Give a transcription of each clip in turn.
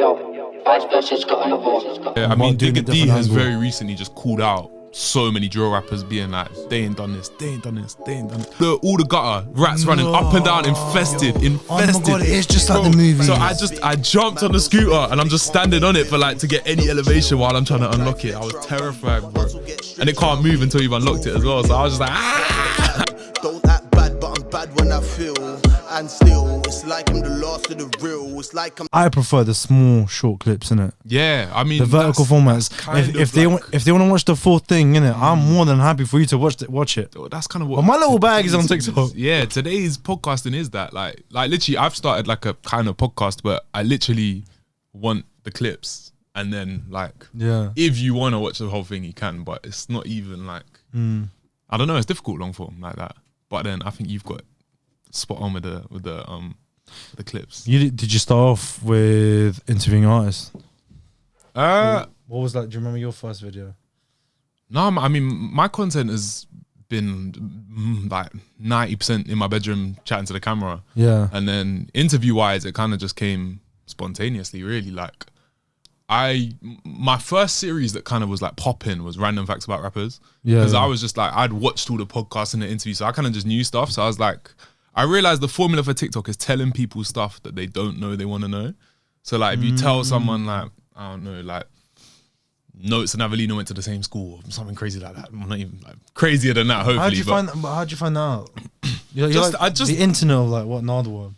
Yeah, I mean, Digga D has very recently just called out so many drill rappers being like, they ain't done this, they ain't done this, they ain't done this. All the gutter rats running up and down, infested. Oh my god, it is just like the movie. So I jumped on the scooter and I'm just standing on it for like to get any elevation while I'm trying to unlock it. I was terrified, bro. And it can't move until you've unlocked it as well. So I was just like, ah! Don't act bad, but I'm bad when I feel. And still, it's like I'm the last of the real. It's like I prefer the small, short clips, innit? Yeah, I mean the vertical formats. If they want to watch the full thing, innit, I'm more than happy for you to watch it. That's kind of what. But my little bag is on TikTok. Yeah, today's podcasting is that like literally, I've started like a kind of podcast, but I literally want the clips, and then like, if you want to watch the whole thing, you can. But it's not even like, I don't know, it's difficult long form like that. But then I think you've got spot on with the clips. Did you start off with interviewing artists? What was that? Do you remember your first video? No, I mean my content has been like 90% in my bedroom chatting to the camera. Yeah. And then interview wise, it kind of just came spontaneously. Really, like my first series that kind of was like popping was Random Facts About Rappers. Yeah. Because I was just like, I'd watched all the podcasts and the interviews, so I kind of just knew stuff. So I was like, I realized the formula for TikTok is telling people stuff that they don't know they want to know. So like, if you tell someone like, I don't know, like Notes and Avelino went to the same school or something crazy like that. I'm not even like crazier than that, hopefully. How'd you find out? You're like the internet of like what Nardwar.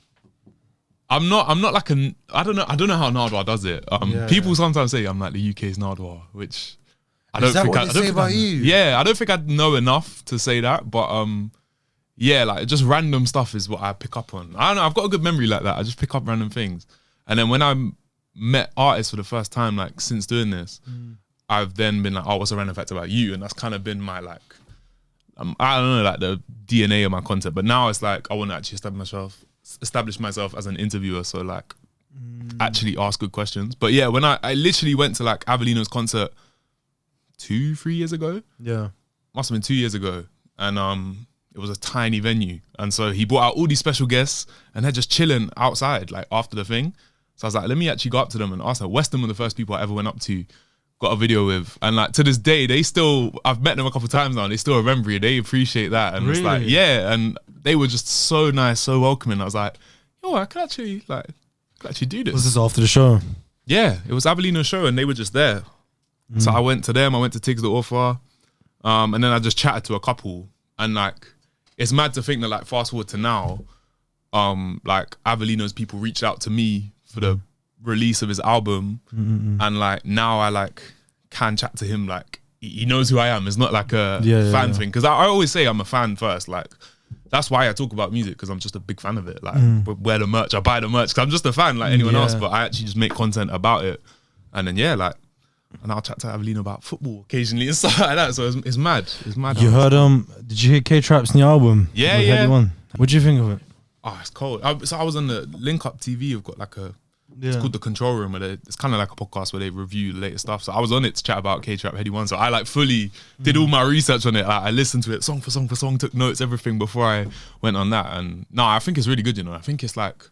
I'm not like I don't know how Nardwar does it. People sometimes say I'm like the UK's Nardwar, which I don't think I say about you. Yeah, I don't think I know enough to say that, but yeah, like just random stuff is what I pick up on. I don't know, I've got a good memory like that. I just pick up random things. And then when I met artists for the first time, like since doing this, I've then been like, oh, what's a random fact about you? And that's kind of been my like, I don't know, like the DNA of my content. But now it's like, I want to actually establish myself as an interviewer. So like actually ask good questions. But yeah, when I literally went to like Avelino's concert 2-3 years ago. Yeah. Must have been 2 years ago. And it was a tiny venue. And so he brought out all these special guests and they're just chilling outside like after the thing. So I was like, let me actually go up to them and ask them. Weston were the first people I ever went up to, got a video with. And like to this day, I've met them a couple of times now and they still remember it. They appreciate that. And it's like, yeah. And they were just so nice, so welcoming. I was like, yo, I could actually do this. Was this after the show? Yeah, it was Avelino's show and they were just there. So I went to them, I went to Tiggs the Author. And then I just chatted to a couple. And like, it's mad to think that like fast forward to now, like Avelino's people reached out to me for the release of his album, and like now I like can chat to him, like he knows who I am. It's not like a fan thing, because I always say I'm a fan first. Like that's why I talk about music, because I'm just a big fan of it. Like wear the merch, I buy the merch, because I'm just a fan like anyone else. But I actually just make content about it, and then and I'll chat to Avelino about football occasionally and stuff like that. So it's mad. It's mad. You heard did you hear K-Trap's new album? Yeah. What do you think of it? Oh, it's cold. So I was on the Link Up TV. You've got like it's called The Control Room, where it's kind of like a podcast where they review the latest stuff. So I was on it to chat about K-Trap Heady One. So I like fully did all my research on it. Like, I listened to it song for song, took notes, everything before I went on that. And no, I think it's really good, you know. I think it's like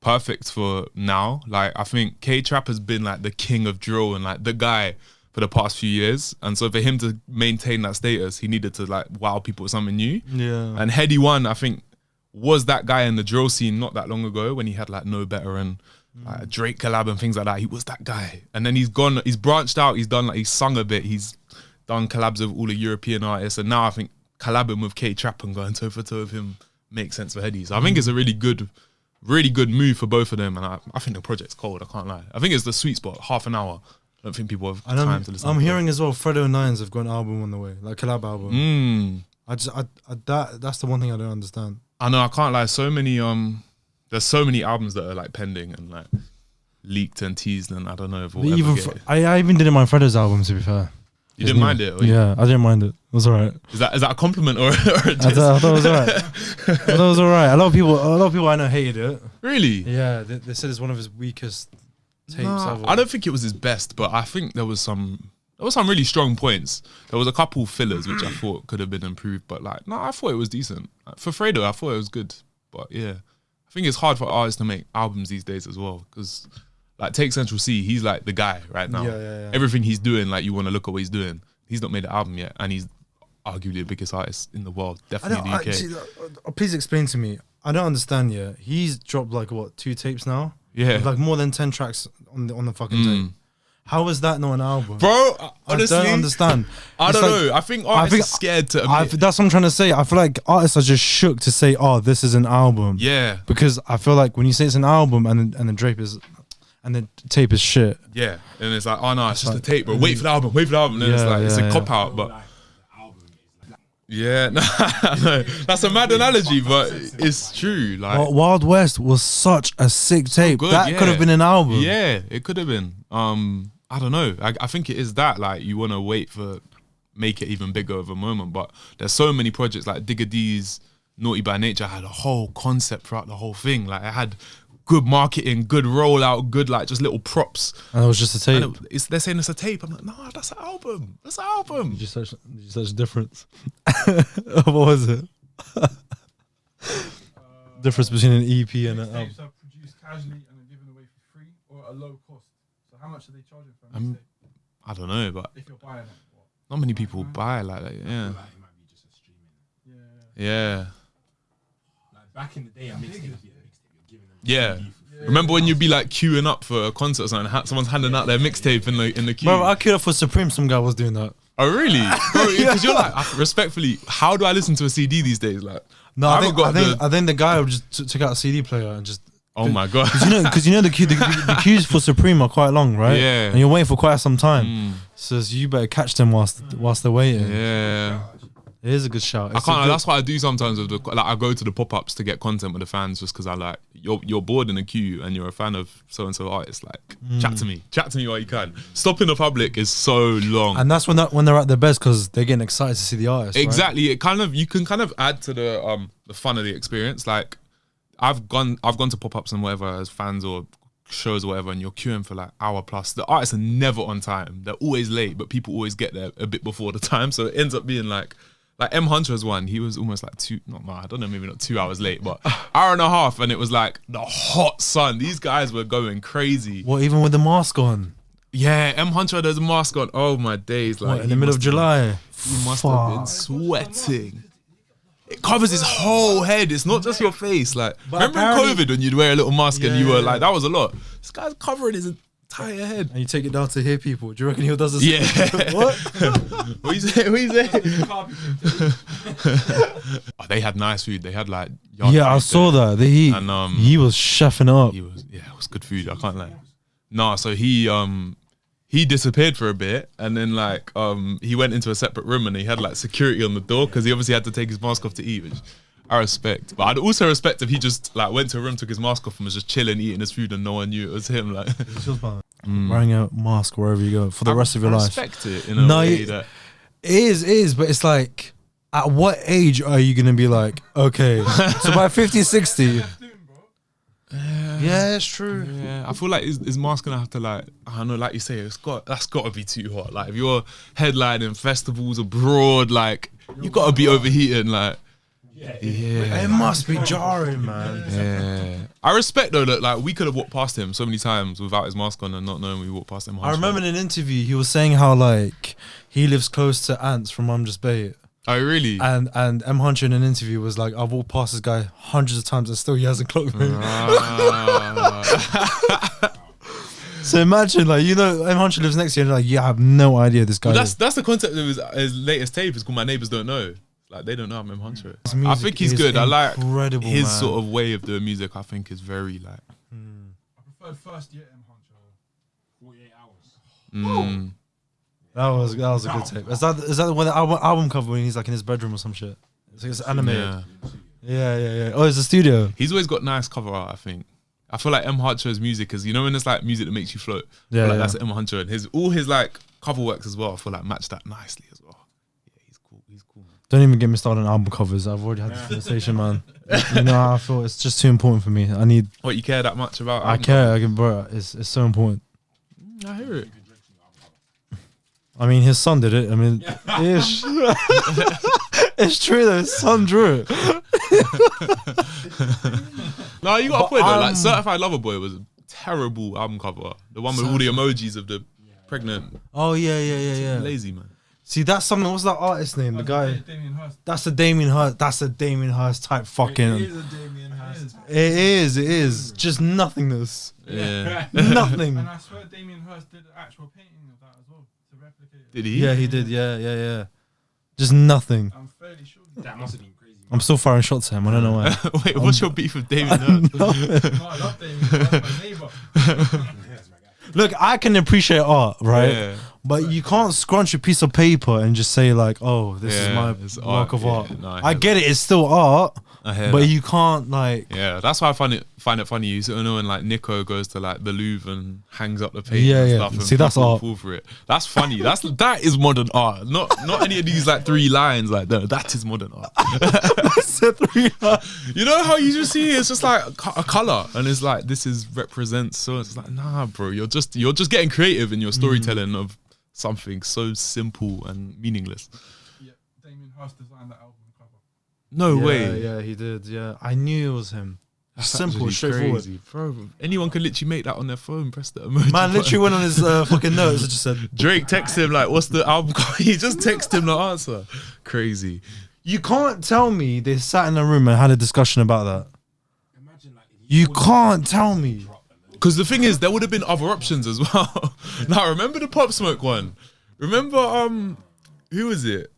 perfect for now. Like I think K-Trap has been like the king of drill and like the guy for the past few years. And so for him to maintain that status, he needed to like wow people with something new. Yeah. And Heady One, I think, was that guy in the drill scene not that long ago when he had like No Better and like a Drake collab and things like that. He was that guy. And then he's branched out, he's sung a bit, he's done collabs with all the European artists, and now I think collabing with K-Trap and going toe for toe with him makes sense for Heady. So I think it's a really good move for both of them, and I think the project's cold, I can't lie. I think it's the sweet spot, half an hour. I don't think people have time to listen. I'm hearing as well, Fredo Nines have got an album on the way, like collab album. That's the one thing I don't understand. I know, I can't lie. So many there's so many albums that are like pending and like leaked and teased, and I don't know if we'll ever get it. I even didn't mind Fredo's album, to be fair. You didn't mind it? Yeah, I didn't mind it. It was alright. Is that a compliment or a diss? I thought it was alright. I thought it was alright. A lot of people I know hated it. Really? Yeah, they said it's one of his weakest tapes ever. I don't think it was his best, but I think there was some really strong points. There was a couple fillers which I thought could have been improved, but like, no, I thought it was decent. For Fredo, I thought it was good. But yeah, I think it's hard for artists to make albums these days as well, because like take Central C, he's like the guy right now. Yeah. Everything he's doing, like you want to look at what he's doing. He's not made an album yet, and he's arguably the biggest artist in the world, definitely in the UK. Please explain to me. I don't understand yet. He's dropped like what 2 tapes now? Yeah, with like more than 10 tracks on the fucking tape. How is that not an album, bro? Honestly, I don't understand. I don't know. I think artists are scared to admit. That's what I'm trying to say. I feel like artists are just shook to say, "Oh, this is an album." Yeah, because I feel like when you say it's an album and the tape is shit. Yeah, and it's like, oh no, it's just a tape, bro. Wait for the album. And then it's like it's a cop out, but. Yeah, no, that's a mad analogy, but it's true. Like Wild West was such a sick tape. Good, that could have been an album. Yeah, it could have been. I don't know. I think it is that like you want to wait for make it even bigger of a moment. But there's so many projects like Digga D's Naughty by Nature had a whole concept throughout the whole thing. Like it had good marketing, good rollout, good like just little props. And it was just a tape. They're saying it's a tape. I'm like, no, that's an album. That's an album. Did you search the difference? What was it? Difference between an EP and an album. Tapes are produced casually and are given away for free or at a low cost. So how much are they charging for a mixtape? I don't know, but if you're buying it, not many people buy like that. Yeah. Yeah. Like back in the day, a mixtape, you're giving them. Yeah. Remember when you'd be like queuing up for a concert or something? Someone's handing out their mixtape in the queue. Bro, I queued up for Supreme. Some guy was doing that. Oh really? Because you're like, respectfully, how do I listen to a CD these days? Like, no, I think the guy just took out a CD player and just. Oh my god! Because you know the queues for Supreme are quite long, right? Yeah. And you're waiting for quite some time, so you better catch them whilst they're waiting. Yeah. It is a good shout. I can't. That's what I do sometimes with like I go to the pop-ups to get content with the fans just because I like you're bored in a queue and you're a fan of so and so artist. Like chat to me while you can. Stop in the public is so long, and that's when they're at their best because they're getting excited to see the artist. Exactly. Right? You can kind of add to the fun of the experience. Like I've gone to pop-ups and whatever as fans or shows or whatever, and you're queuing for like hour plus. The artists are never on time. They're always late, but people always get there a bit before the time. So it ends up being like M Hunter was one. He was almost like I don't know, maybe not 2 hours late, but hour and a half, and it was like the hot sun. These guys were going crazy. What, even with the mask on? Yeah, M Hunter had a mask on. Oh my days! Like in the middle of July, he must have been sweating. It covers his whole head. It's not just your face. Like, remember in COVID when you'd wear a little mask and you were like, that was a lot. This guy's covering his entire head. And you take it down to hear people. Do you reckon he does this? Yeah. What? What you say? Oh, they had nice food. They had like I saw that. He was chefing up. It was good food. I can't lie. No, so he disappeared for a bit, and then like he went into a separate room and he had like security on the door because he obviously had to take his mask off to eat, which I respect. But I'd also respect if he just like went to a room, took his mask off and was just chilling, eating his food and no one knew it was him. Like wearing a mask wherever you go for the rest of your life. I respect it in a way that it is, but it's like, at what age are you gonna be like, okay, so by 50, 60. Yeah, it's true. Yeah, I feel like is mask gonna have to like, I don't know, like you say, that's got to be too hot. Like if you're headlining festivals abroad, like you got to be overheating. Like it must be jarring, man. Yeah, I respect though that like we could have walked past him so many times without his mask on and not knowing we walked past him. I remember in an interview he was saying how like he lives close to ants from I'm Just Bait. Oh really? And M Hunter in an interview was like, I've walked past this guy hundreds of times and still he hasn't clocked me. So imagine, like, you know, M Hunter lives next to you and like, I have no idea this guy. That's the concept of his latest tape. It's called My Neighbors Don't Know. Like they don't know I'm M Hunter. I think he's good. I like his sort of way of doing music. I think is very like. I preferred first year M Hunter. 48 hours. That was a good tape. Is that when the album cover when he's like in his bedroom or some shit? It's animated. Yeah. Oh, it's a studio. He's always got nice cover art, I think. I feel like M Hunter's music is, you know, when it's like music that makes you float. Yeah, like that's M Hunter, and all his like cover works as well. I feel like match that nicely as well. Yeah, he's cool. He's cool. Don't even get me started on album covers. I've already had this conversation, man. You know how I feel. It's just too important for me. I need. What, you care that much about? I care. Bro, it's so important. I hear it. I mean, his son did it. I mean, it's true though. His son drew it. No, you got a point though. Like Certified Lover Boy was a terrible album cover. The one with all the emojis of the pregnant. Oh yeah. Lazy, man. See, that's something. What's that artist name? The guy. Damien Hirst. That's a Damien Hirst. That's a Damien Hirst type fucking. It is a Damien Hirst. It is. Just nothingness. Yeah. Nothing. And I swear Damien Hirst did an actual painting of that as well to replicate it. Did he? Yeah, he did. Yeah. Just nothing. I'm fairly sure. That must have been crazy. I'm still firing shots at him. I don't know why. Wait, what's your beef with Damien Hirst? No, I love Damien Hirst, my neighbour. That's my guy. Look, I can appreciate art, right? Yeah. But you can't scrunch a piece of paper and just say like, "Oh, this is my it's work of yeah, art." no, I get it; it's still art, I hear but that. you can't like. Yeah, that's why I find it funny. You sort of know when like Nico goes to like the Louvre and hangs up the painting Yeah, and yeah. stuff. And See, that's people art. fall for it. That's funny. That is modern art. Not any of these like 3 lines like that. That is modern art. You know how you just see it's just like a color and it's like this is represents. So it's like nah, bro. You're just getting creative in your storytelling of something so simple and meaningless. Yeah, Damien Hirst designed that album cover. No way. Yeah, he did. Yeah, I knew it was him. That's Simple, actually straightforward. crazy, bro. Anyone can literally make that on their phone. Press the emoji. Man literally button. went on his fucking notes and just said, Drake texted him like, "What's the album cover?" He just texted him the answer. Crazy. "You can't tell me they sat in a room and had a discussion about that. Imagine like You can't tell me." Because the thing is, there would have been other options as well. Now, remember the Pop Smoke one? Remember, who was it?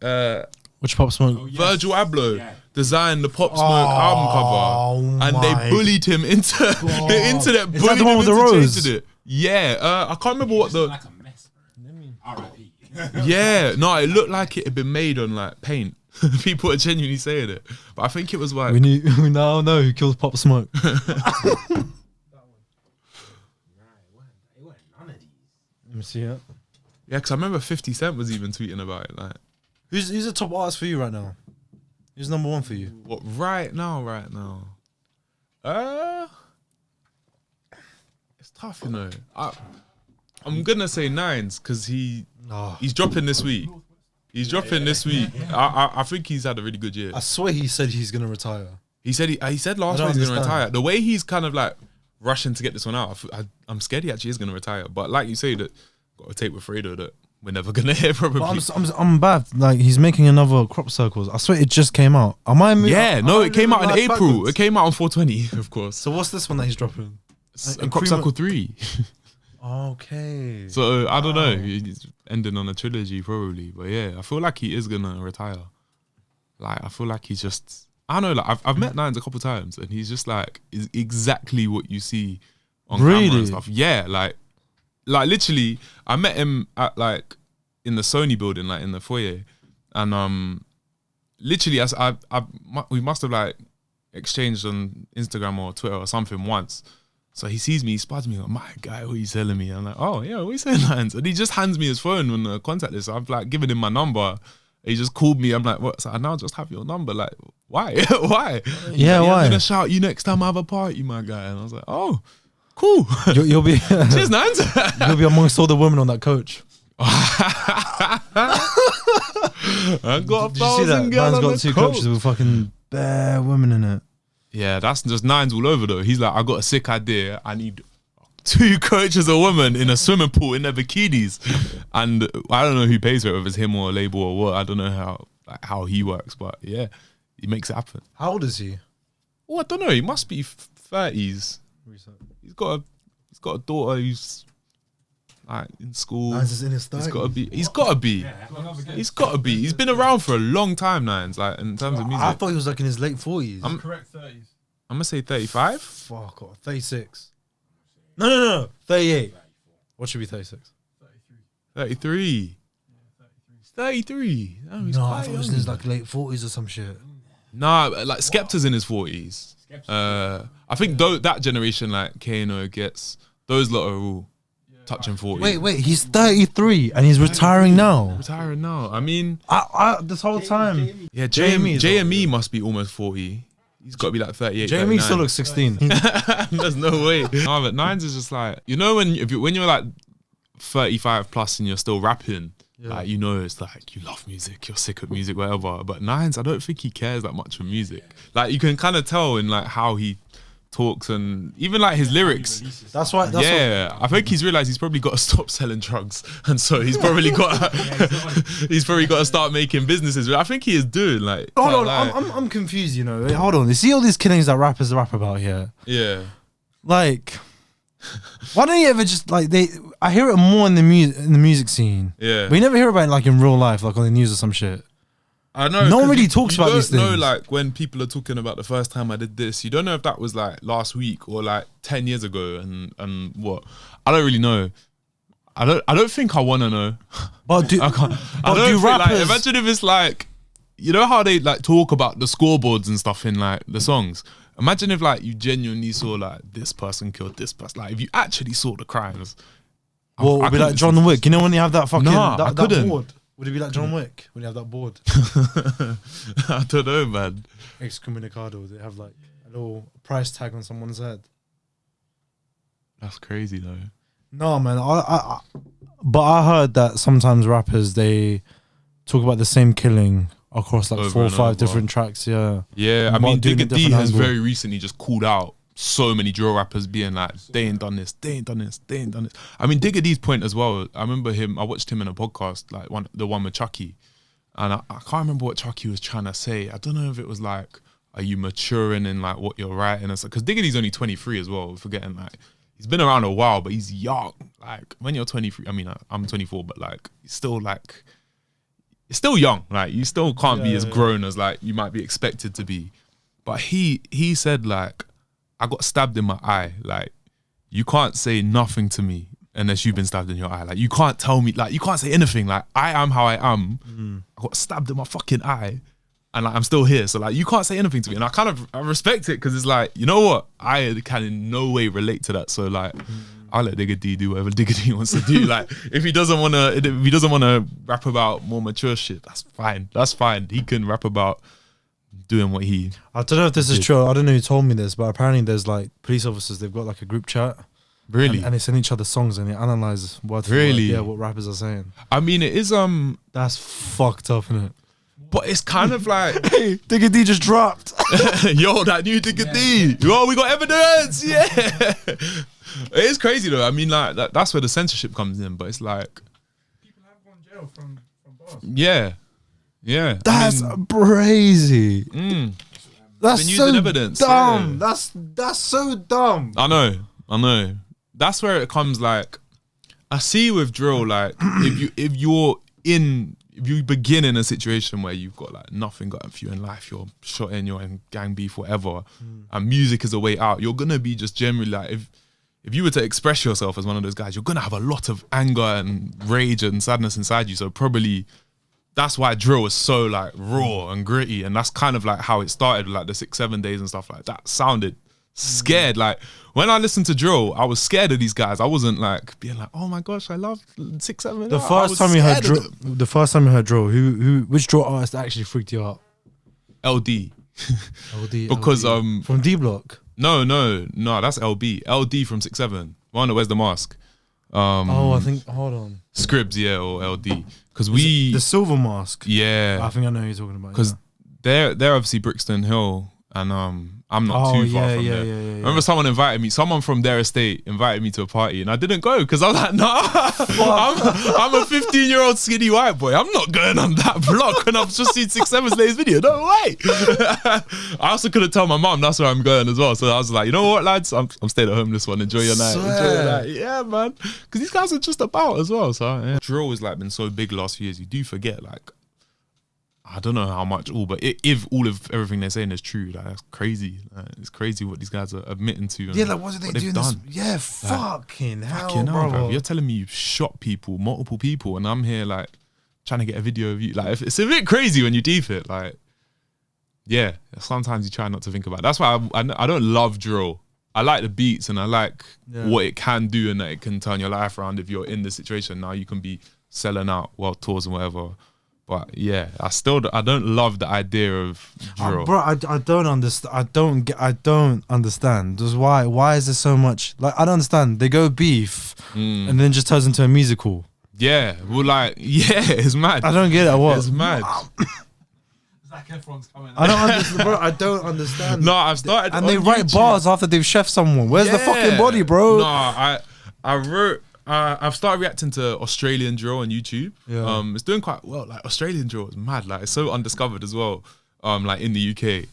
Which Pop Smoke? Virgil Abloh Yeah. designed the Pop Smoke album cover, and they my bullied him into the internet. Is that the bullied one him with the into rose? changing it. Yeah, I can't remember what It's the. like a mess, bro. R.I.P. Yeah, no, it looked like it had been made on like paint. People are genuinely saying it, but I think it was like. We now know who killed Pop Smoke. It wasn't none of these. Let me see it. Yeah, because I remember 50 Cent was even tweeting about it. Like, Who's the top artist for you right now? Who's number 1 for you? what right now? It's tough, you know. I'm gonna say Nines because he's dropping this week. He's dropping this week. I think he's had a really good year. I swear he said he's gonna retire. He said last I week don't he's gonna understand. retire. The way he's kind of like rushing to get this one out, I'm scared he actually is gonna retire. But like you say, that got to take with Fredo that we're never gonna hear probably. But I'm bad. Like he's making another Crop Circles. I swear it just came out. It came out in April. Backwards. It came out on 420, of course. So what's this one that he's dropping? Crop Circle 3. Okay. So I don't know. He's ending on a trilogy probably, but yeah, I feel like he is gonna retire. Like I feel like he's just. I don't know. Like I've met Nines a couple times, and he's just like is exactly what you see on camera Really? and stuff. Yeah, like literally, I met him at like in the Sony building, like in the foyer, and literally as we must have like exchanged on Instagram or Twitter or something once. So he sees me, he spots me, like, my guy, what are you telling me? I'm like, oh yeah, what are you saying, Lines? And he just hands me his phone on the contact list. I've like given him my number. He just called me. I'm like, what? So I now just have your number. Like, why? Why? He's Yeah, like, why? I'm gonna shout you next time I have a party, my guy. And I was like, oh, cool. You'll be Cheers, Nines. you'll be amongst all the women on that coach. I got a Did you see that? 1,000 girls Man's on got the 2 coach. coaches with fucking bare women in it. Yeah, that's just Nines all over though. He's like, I got a sick idea. I need 2 coaches of women in a swimming pool in their bikinis, and I don't know who pays for it, if it's him or a label or what. I don't know how he works, but yeah, he makes it happen. How old is he? Oh, I don't know. He must be 30s. He's got a daughter who's like in school. Nines is in his 30s. He's got to be. He's got to be. He's been around for a long time, Nines. Like in terms of music, I thought he was like in his late 40s. Correct 30s. I'm gonna say 35. Fuck off. 36. No. 38. What should be 36? 33. 33. Oh, he's No, I quite thought he was in young. his like late 40s or some shit. Nah, like Skepta's in his 40s. I think that generation, like Kano gets, those lot are all touching 40. Wait, he's 33 and he's retiring now. Retiring now. I mean, I this whole time. yeah, JME is JME must be almost 40. He's got to be like 38. Jamie 39. still looks 16. There's no way. No, but Nines is just like, you know, when you're like 35 plus and you're still rapping, like, you know, it's like you love music, you're sick of music, whatever. But Nines, I don't think he cares that much for music. Like you can kind of tell in like how he talks and even like his lyrics. That's why. I think he's realized he's probably got to stop selling drugs, and so he's probably got he's probably got to start making businesses. I think he is doing like. Hold on, I'm confused. You know, hold on. You see all these killings that rappers rap about here. Yeah. Like, why don't you ever just like I hear it more in the music scene. Yeah. But you never hear about it like in real life, like on the news or some shit. I know. No one really talks about these things. You don't know, like, when people are talking about the first time I did this, you don't know if that was like last week or like 10 years ago and what. I don't really know. I don't think I want to know. But do rappers... Like, imagine if it's like, you know how they like talk about the scoreboards and stuff in like the songs? Imagine if like you genuinely saw like this person killed this person. Like if you actually saw the crimes. Well, it would be like John Wick. You know when you have that fucking I couldn't. that board? Would it be like John Wick when you have that board? I don't know, man. Excommunicado. They have like a little price tag on someone's head. That's crazy though. No, man. But I heard that sometimes rappers, they talk about the same killing across like 4 or 5 different tracks. Yeah. Yeah. I mean, Digga D has very recently just called out so many drill rappers being like, they ain't done this, they ain't done this, they ain't done this. I mean, Digga D's point as well. I remember I watched him in a podcast, like the one with Chucky. And I can't remember what Chucky was trying to say. I don't know if it was like, are you maturing in like what you're writing? Because Digga D's only 23 as well. We're forgetting like, he's been around a while, but he's young. Like when you're 23, I mean, I'm 24, but like, he's still like, it's still young. Like you still can't be as grown as like you might be expected to be. But he said like, I got stabbed in my eye. Like, you can't say nothing to me unless you've been stabbed in your eye. Like, you can't tell me, like, you can't say anything. Like, I am how I am. I got stabbed in my fucking eye and like, I'm still here. So like, you can't say anything to me. And I respect it because it's like, you know what? I can in no way relate to that. So like, I'll let Digga D do whatever Digga D wants to do. Like, if he doesn't want to rap about more mature shit, that's fine. That's fine. He can rap about doing what he... I don't know if this is true. I don't know who told me this, but apparently there's like police officers, they've got like a group chat. Really? And they send each other songs and they analyze word for word, what rappers are saying. I mean, it is... That's fucked up, innit? But it's kind of like... Hey, Digga D just dropped. Yo, that new Digga D. Yo, we got evidence. Yeah. It is crazy though. I mean, like, that's where the censorship comes in, but it's like... People have gone to jail from bars. Yeah. Yeah, that's crazy. That's so evidence. Dumb. Yeah. That's so dumb. I know. That's where it comes. Like, I see with drill. Like, if you begin in a situation where you've got like nothing got for you in life, you're shot in, you're in gang beef, whatever, and music is a way out. You're gonna be just generally like if you were to express yourself as one of those guys, you're gonna have a lot of anger and rage and sadness inside you. So probably. That's why drill is so like raw and gritty, and that's kind of like how it started, like the 6-7 days and stuff like that. Sounded scared. Like when I listened to drill, I was scared of these guys. I wasn't like being like, oh my gosh, I love 6-7. The first time you heard drill, which drill artist actually freaked you out? LD. LD. Because from D Block. No, that's LB. LD from 6-7. One that wears the mask. I think. Hold on. Scribs, yeah, or LD. Because the silver mask. Yeah, I think I know who you're talking about. Because they're obviously Brixton Hill, and I'm not too far from there. Yeah. Remember, someone from their estate invited me to a party, and I didn't go because I was like, nah, I'm a 15-year-old skinny white boy. I'm not going on that block when I've just seen 6-7's latest video. No way. I also couldn't tell my mum that's where I'm going as well. So I was like, you know what, lads, I'm staying at home this one. Enjoy your night. Enjoy your night. Yeah, man. Because these guys are just about as well. So yeah. Drill has like been so big last few years. You do forget like. I don't know how much but if all of everything they're saying is true, like, that's crazy. It's crazy what these guys are admitting to. Yeah, like what are they doing? Yeah, fucking hell, bro. You're telling me you've shot people, multiple people, and I'm here like trying to get a video of you. Like, it's a bit crazy when you deep it. Like, yeah, sometimes you try not to think about it. That's why I don't love drill. I like the beats and I like what it can do and that it can turn your life around if you're in the situation. Now you can be selling out world tours and whatever. But yeah, I don't love the idea of drill. Bro, I don't understand. I don't understand. Just why is there so much? Like, I don't understand. They go beef and then just turns into a musical. Yeah, well, like, yeah, it's mad. I don't get it. What? It's mad. Zac Efron's coming. I don't understand, bro. I don't understand. No, I've started. And on they write YouTube. bars after they've chef someone. Where's the fucking body, bro? No, I wrote. I've started reacting to Australian drill on YouTube. Yeah. It's doing quite well. Like Australian drill is mad. Like it's so undiscovered as well. Like in the UK,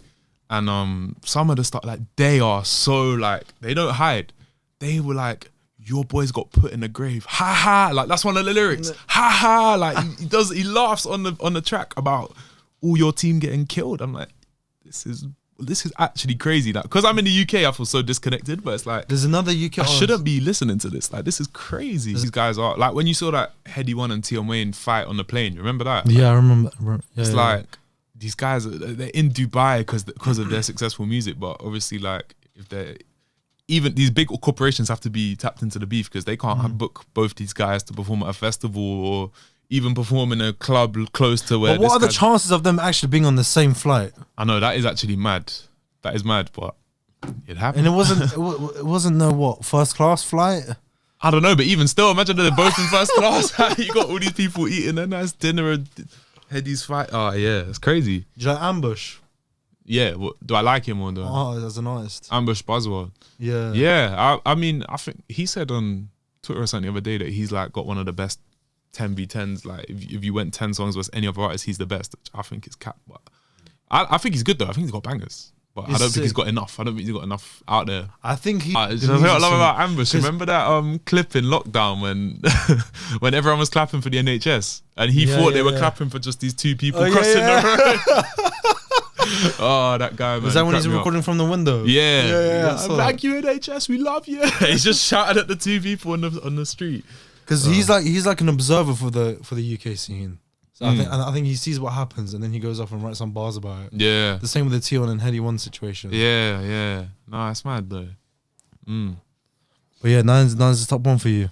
and some of the stuff like they are so like they don't hide. They were like, your boys got put in the grave. Ha ha. Like that's one of the lyrics. Ha ha. Like he laughs on the track about all your team getting killed. I'm like, this is actually crazy. Like, because I'm in the UK, I feel so disconnected. But it's like there's another UK. I shouldn't be listening to this. Like, this is crazy. These guys are like when you saw that Heady One and Tion Wayne fight on the plane. Remember that? Yeah, I remember. It's like these guys they're in Dubai because of their successful music. But obviously, like if they're even these big corporations have to be tapped into the beef because they can't book both these guys to perform at a festival or even perform in a club close to where. But what are the chances of them actually being on the same flight? I know that is actually mad. That is mad, but it happened. And it wasn't no what first class flight. I don't know, but even still, imagine they're both in first class. You got all these people eating a nice dinner and Heady's fight. Oh yeah, it's crazy. Do you like Ambush? Yeah, do I like him or no? Oh, as an artist. Ambush Buzzword. Yeah. Yeah, I mean, I think he said on Twitter or something the other day that he's like got one of the best 10v10s. Like if you went 10 songs versus any other artist, he's the best. I think it's cap, but I think he's good though. I think he's got bangers. But I don't think he's got enough. I don't think he's got enough out there. I think he. You know what I love about Ambush? Remember that clip in lockdown when when everyone was clapping for the NHS and he thought they were clapping for just these two people crossing the road. Oh, that guy, man. Was that when he's recording from the window? Yeah. Thank you, NHS. We love you. He's just shouting at the two people on the street. Because he's like an observer for the UK scene. So I think he sees what happens and then he goes off and writes some bars about it. Yeah. The same with the Tion and Heady One situation. Yeah. No, it's mad though. But yeah, Nine's the top one for you.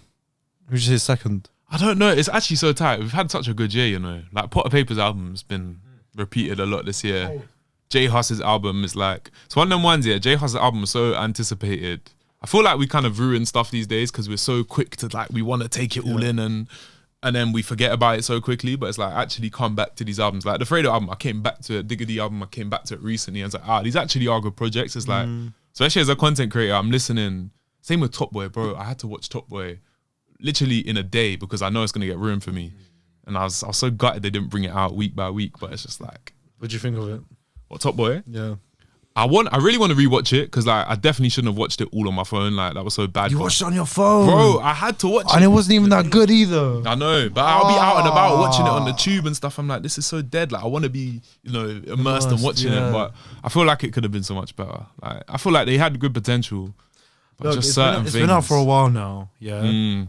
Who'd you say second? I don't know. It's actually so tight. We've had such a good year, you know. Like Pot of Paper's album's been repeated a lot this year. J Huss's album is like, it's one of them ones, yeah. J Huss's album is so anticipated. I feel like we kind of ruin stuff these days because we're so quick to like, we want to take it all in and then we forget about it so quickly. But it's like, actually come back to these albums. Like the Fredo album, I came back to it. Diggity album, I came back to it recently. And it's like, these actually are good projects. It's like, especially as a content creator, I'm listening. Same with Top Boy, bro. I had to watch Top Boy literally in a day because I know it's going to get ruined for me. And I was so gutted they didn't bring it out week by week. But it's just like, What'd you think of it? What, Top Boy? Yeah. I really want to rewatch it because like I definitely shouldn't have watched it all on my phone. Like that was so bad. You watched it on your phone, bro. I had to watch it, and it wasn't even that good either. I know, but I'll be out and about watching it on the tube and stuff. I'm like, this is so dead. Like I want to be, immersed and watching it, but I feel like it could have been so much better. Like I feel like they had good potential, but Look, just certain things. It's been out for a while now. Yeah,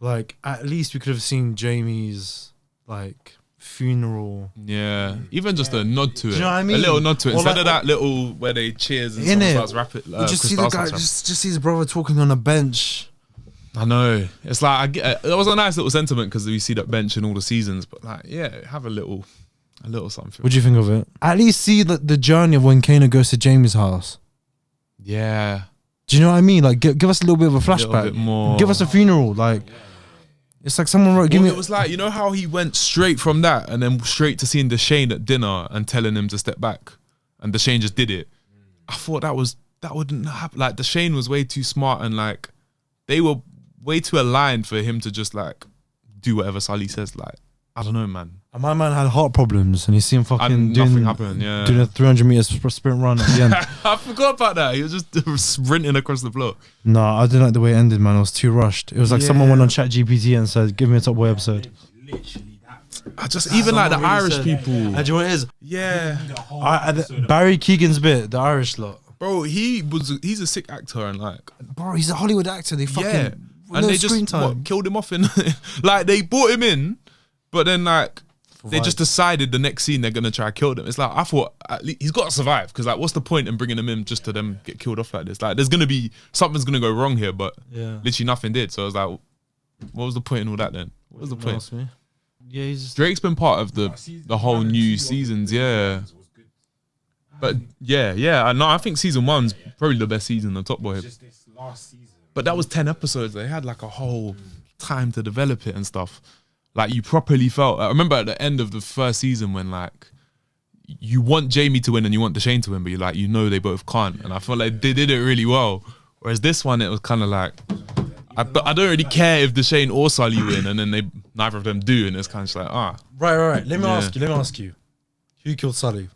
like at least we could have seen Jamie's like funeral. Yeah, even just a nod to it. Do you know what I mean? A little nod to it. Or Instead like, of that little where they cheers and someone starts rapping. Just see the guy, just see his brother talking on a bench. I know. It's like, I get it. It was a nice little sentiment because we see that bench in all the seasons, but like, yeah, have a little something. What do you think of it? At least see the journey of when Kana goes to Jamie's house. Yeah. Do you know what I mean? Like, give us a little bit of a flashback. A little bit more. Give us a funeral. Like, it's like someone wrote. It was like, you know how he went straight from that and then straight to seeing Deshane at dinner and telling him to step back, and Deshane just did it. I thought that wouldn't happen. Like Deshane was way too smart and like they were way too aligned for him to just like do whatever Sully says. Like, I don't know, man. And my man had heart problems and he seen fucking nothing happened. Yeah, doing a 300 meters sprint run at the end. I forgot about that. He was just sprinting across the block. No, I didn't like the way it ended, man. It was too rushed. It was like someone went on ChatGPT and said, "Give me a Top Boy episode." Literally that, bro. I just even like the really Irish said- people. And do you know what it is? Yeah, Barry Keegan's bit, the Irish lot. bro. He's a sick actor and like, Bro, he's a Hollywood actor. They fucking yeah, no and they screen just time. killed him off in like they brought him in, but then like. They just decided the next scene they're gonna try to kill them. It's like I thought at least he's got to survive because like what's the point in bringing him in just to them get killed off like this? Like there's gonna be something's gonna go wrong here, but literally nothing did. So I was like, what was the point in all that then? What was the point? Yeah, he's Drake's been part of the whole new seasons, yeah. But yeah, I think season 1's probably the best season of Top Boy. Just this last season. But that was 10 episodes. They had like a whole time to develop it and stuff. Like you properly felt. I remember at the end of the first season when like you want Jamie to win and you want Deshane to win, but you're like, you know they both can't. And I feel like they did it really well. Whereas this one, it was kind of like, I don't really care if Deshane or Sully win, and then neither of them do, and it's kind of just like, Right. Let me ask you. Who killed Sully?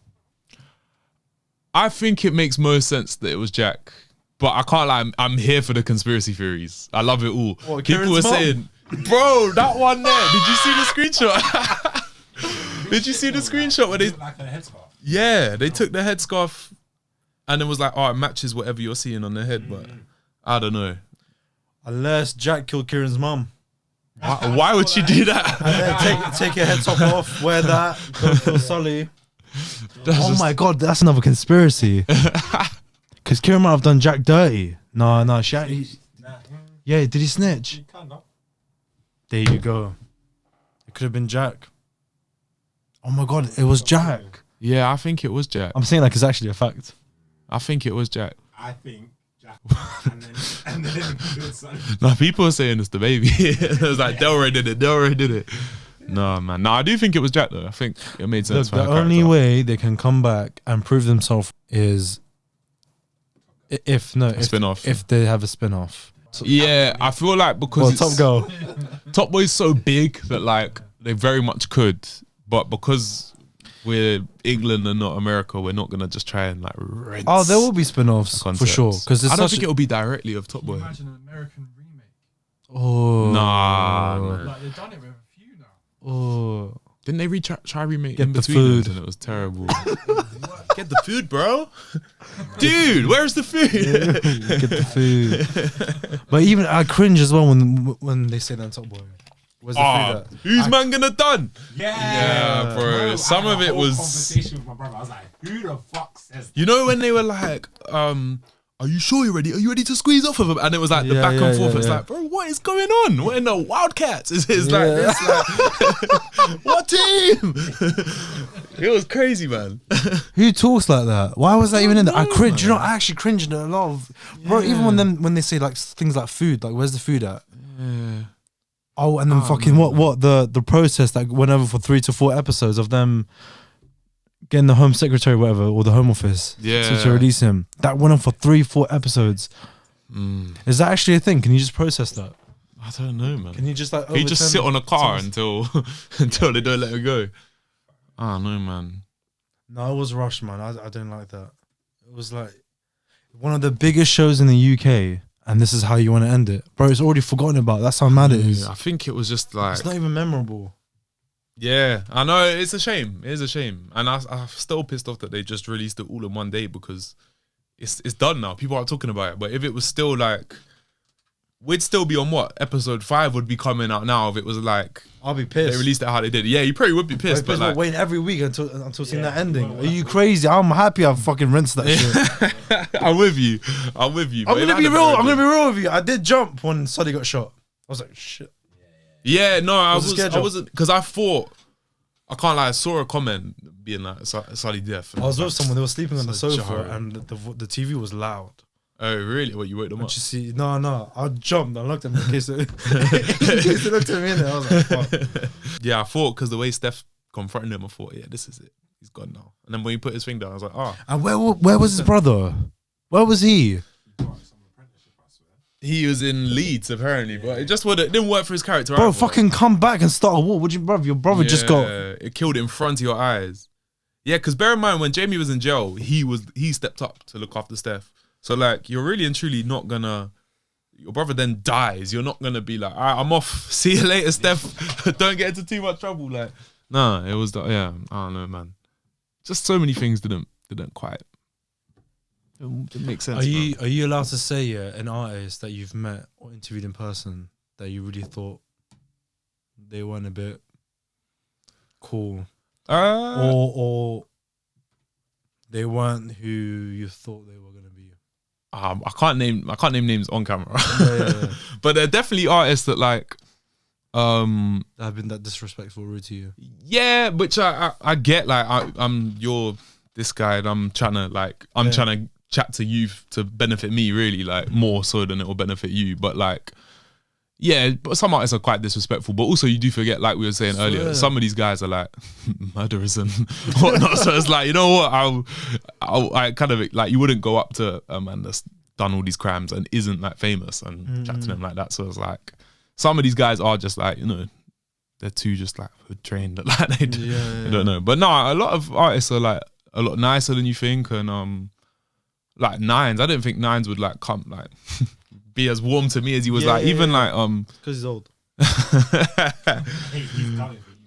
I think it makes most sense that it was Jack. But I can't lie, I'm here for the conspiracy theories. I love it all. What, people were saying, bro, that one there, did you see the screenshot? Did you see the screenshot where they... Like a headscarf. Yeah, they took the headscarf and it was like, oh, it matches whatever you're seeing on their head, but I don't know. Unless Jack killed Kieran's mum. Why would she do that? And then take your head top off, wear that, go kill Sully. My God, that's another conspiracy. Because Kieran might have done Jack dirty. No, yeah, did he snitch? There you go. It could have been Jack. Oh my God, it was Jack. Yeah, I think it was Jack. I'm saying like it's actually a fact. I think it was Jack. I think Jack. and then No, people are saying it's the baby. It was like, Delroy did it. No, man. No, I do think it was Jack, though. I think it made sense. Look, the only way they can come back and prove themselves is if they have a spin-off. Yeah, I feel like because Top Girl. Top Boy's so big that like they very much could, but because we're England and not America, we're not gonna just try and like rinse. Oh, there will be spin-offs for sure. Because I don't think it will be directly of Top Boy. Imagine an American remake. Oh, nah, man. Like they've done it with a few now. Oh, Didn't they try remake Get In the Between food. and it was terrible. Get the food, bro. Dude, where's the food? get the food. But even I cringe as well when they say that on Top Boy. Where's the food at? Who's man gonna done? Yeah, bro. Some of it was. Conversation with my brother. I was like, who the fuck says that? You know when they were like, are you sure you're ready? Are you ready to squeeze off of him? And it was like the back and forth. It's like, bro, what is going on? What in the Wildcats? It's like, what team? It was crazy, man. Who talks like that? Why was that even in there? I cringe. man. You know, I actually cringe at a lot of. Bro, even when they say like things like food, like where's the food at? Yeah. Oh, and then fucking what the process that went over for 3 to 4 episodes of them getting the Home Secretary, whatever, or the Home Office, to release him. That went on for 3-4 episodes. Is that actually a thing? Can you just process that? I don't know, man. Can you just like? Can you just sit on a car until they don't let him go? I don't know, man. No, it was rushed, man. I didn't like that. It was like one of the biggest shows in the UK, and this is how you want to end it, bro. It's already forgotten about. That's how mad it is. I think it was just like It's not even memorable. Yeah, I know, it's a shame. It is a shame, and I'm still pissed off that they just released it all in one day because it's done now. People are talking about it, but if it was still like, we'd still be on what episode 5 would be coming out now. If it was like, I'll be pissed. They released it how they did. Yeah, you probably would be pissed, but like, waiting every week until seeing that ending. Are you crazy? I'm happy I fucking rinsed that shit. I'm with you. I'm gonna be real. I'm gonna be real with you. I did jump when Sully got shot. I was like, shit. Yeah, no, I wasn't because I thought, I can't lie, I saw a comment being like Sully death. I was with someone, they were sleeping on the sofa jarring. and the TV was loud. Oh really? What, you woke them up? You see, no, I jumped. I looked at them in case they looked at me in there. I was like, fuck. Yeah, I thought because the way Steph confronted him, I thought, yeah, this is it. He's gone now. And then when he put his thing down, I was like, oh. And where was his brother? Where was he? He was in Leeds apparently, but it just didn't work for his character. Bro, either. fucking come back and start a war. Would you, brother? Your brother just got. It killed it in front of your eyes. Yeah, because bear in mind when Jamie was in jail, he stepped up to look after Steph. So like, you're really and truly not gonna. Your brother then dies. You're not gonna be like, all right, I'm off. See you later, Steph. Don't get into too much trouble. Like, nah, it was I don't know, man. Just so many things didn't quite. It didn't make sense. Are you allowed to say an artist that you've met or interviewed in person that you really thought they weren't a bit cool, or they weren't who you thought they were gonna be? I can't name names on camera, Yeah. but there are definitely artists that like that have been that disrespectful, rude to you. Yeah, which I get. Like you're this guy, and I'm trying to chat to you to benefit me, really, like more so than it will benefit you. But like, Yeah, but some artists are quite disrespectful. But also, you do forget, like we were saying earlier, some of these guys are like murderers and whatnot. So it's like, you know what? I kind of like, you wouldn't go up to a man that's done all these crimes and isn't like famous and chat to them like that. So it's like, some of these guys are just like, you know, they're too just like hood trained. Like they don't know. But no, a lot of artists are like a lot nicer than you think. And like Nines, I didn't think Nines would like come like be as warm to me as he was even like because he's old.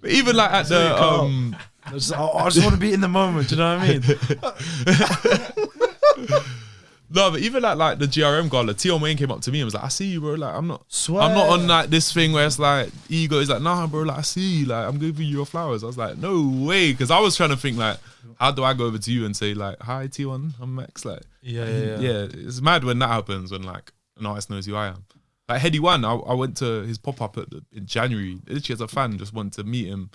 Even like at the I just want to be in the moment. Do you know what I mean? No, but even like the GRM gala, Tion Wayne came up to me and was like, I see you, bro. Like, I'm not on like this thing where it's like ego. He's like, nah, bro. Like, I see you. Like, I'm giving you your flowers. I was like, no way, because I was trying to think like, how do I go over to you and say like, hi, Tion, I'm Max. Like, yeah. It's mad when that happens, when like an artist knows who I am. Like Heady One, I went to his pop up in January. Literally as a fan, just wanted to meet him.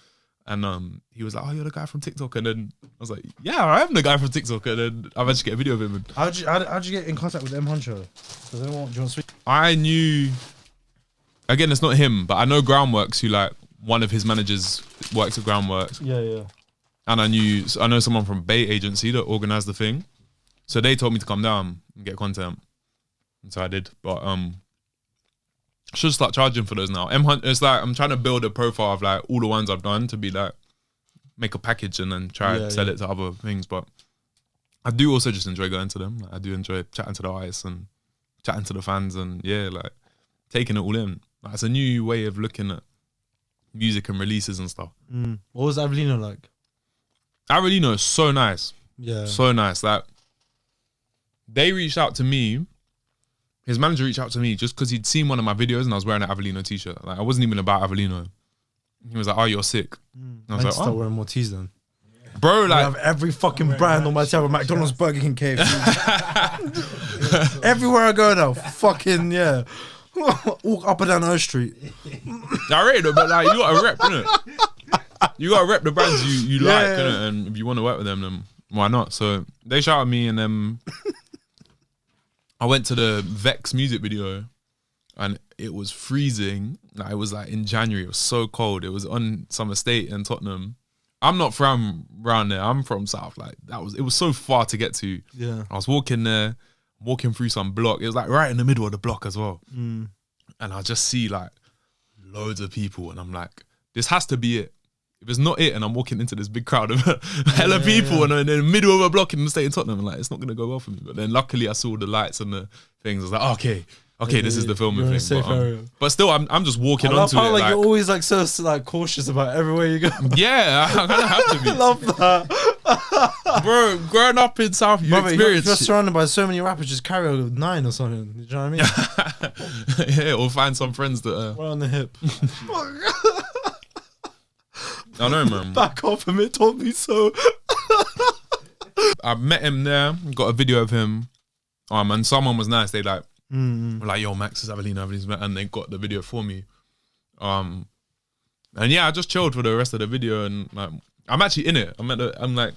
And he was like, oh, you're the guy from TikTok. And then I was like, yeah, I am the guy from TikTok. And then I managed to get a video of him. And how'd you get in contact with M Huncho? Do you want to speak? I knew, again, it's not him, but I know Groundworks, who like one of his managers works at Groundworks. Yeah. And I know someone from Bay Agency that organised the thing. So they told me to come down and get content. And so I did. But I should start charging for those now. It's like I'm trying to build a profile of like all the ones I've done to be like make a package and then try and sell it to other things. But I do also just enjoy going to them. Like, I do enjoy chatting to the artists and chatting to the fans and like taking it all in. Like, it's a new way of looking at music and releases and stuff. What was Avellino like? Avellino is so nice. Yeah. So nice. Like, they reached out to me. His manager reached out to me just because he'd seen one of my videos and I was wearing an Avellino t-shirt. Like, I wasn't even about Avellino. He was like, oh, you're sick. I was like, start wearing more tees then. Bro, like, I have every fucking brand on my table. McDonald's, Burger King, KFC. Everywhere I go now, fucking, yeah. Walk up and down Earth Street. I rate it, but like, you gotta rep, innit? You gotta rep the brands you like, innit? And if you want to work with them, then why not? So they shouted me and then I went to the Vex music video and it was freezing. Like, it was like in January, it was so cold. It was on some estate in Tottenham. I'm not from around there. I'm from South. Like, it was so far to get to. Yeah. I was walking there, walking through some block. It was like right in the middle of the block as well. And I just see like loads of people and I'm like, this has to be it. If it's not it and I'm walking into this big crowd of hella people and I'm in the middle of a block in the state of Tottenham, I'm like, it's not going to go well for me. But then luckily I saw the lights and the things. I was like, oh, okay, this is the filming thing. But still, I'm just walking onto it. Like, you're always like so like cautious about everywhere you go. Yeah, I kind of have to be. I love that. Bro, growing up in South, you experience. You're surrounded by so many rappers, just carry on with 9 or something. Do you know what I mean? Yeah, or find some friends that right on the hip. I know, man. Back off him, it told me so. I met him there, got a video of him, and someone was nice. They like, were like, yo, Max is Avellino, and they got the video for me. And yeah, I just chilled for the rest of the video, and like, I'm actually in it. I'm like,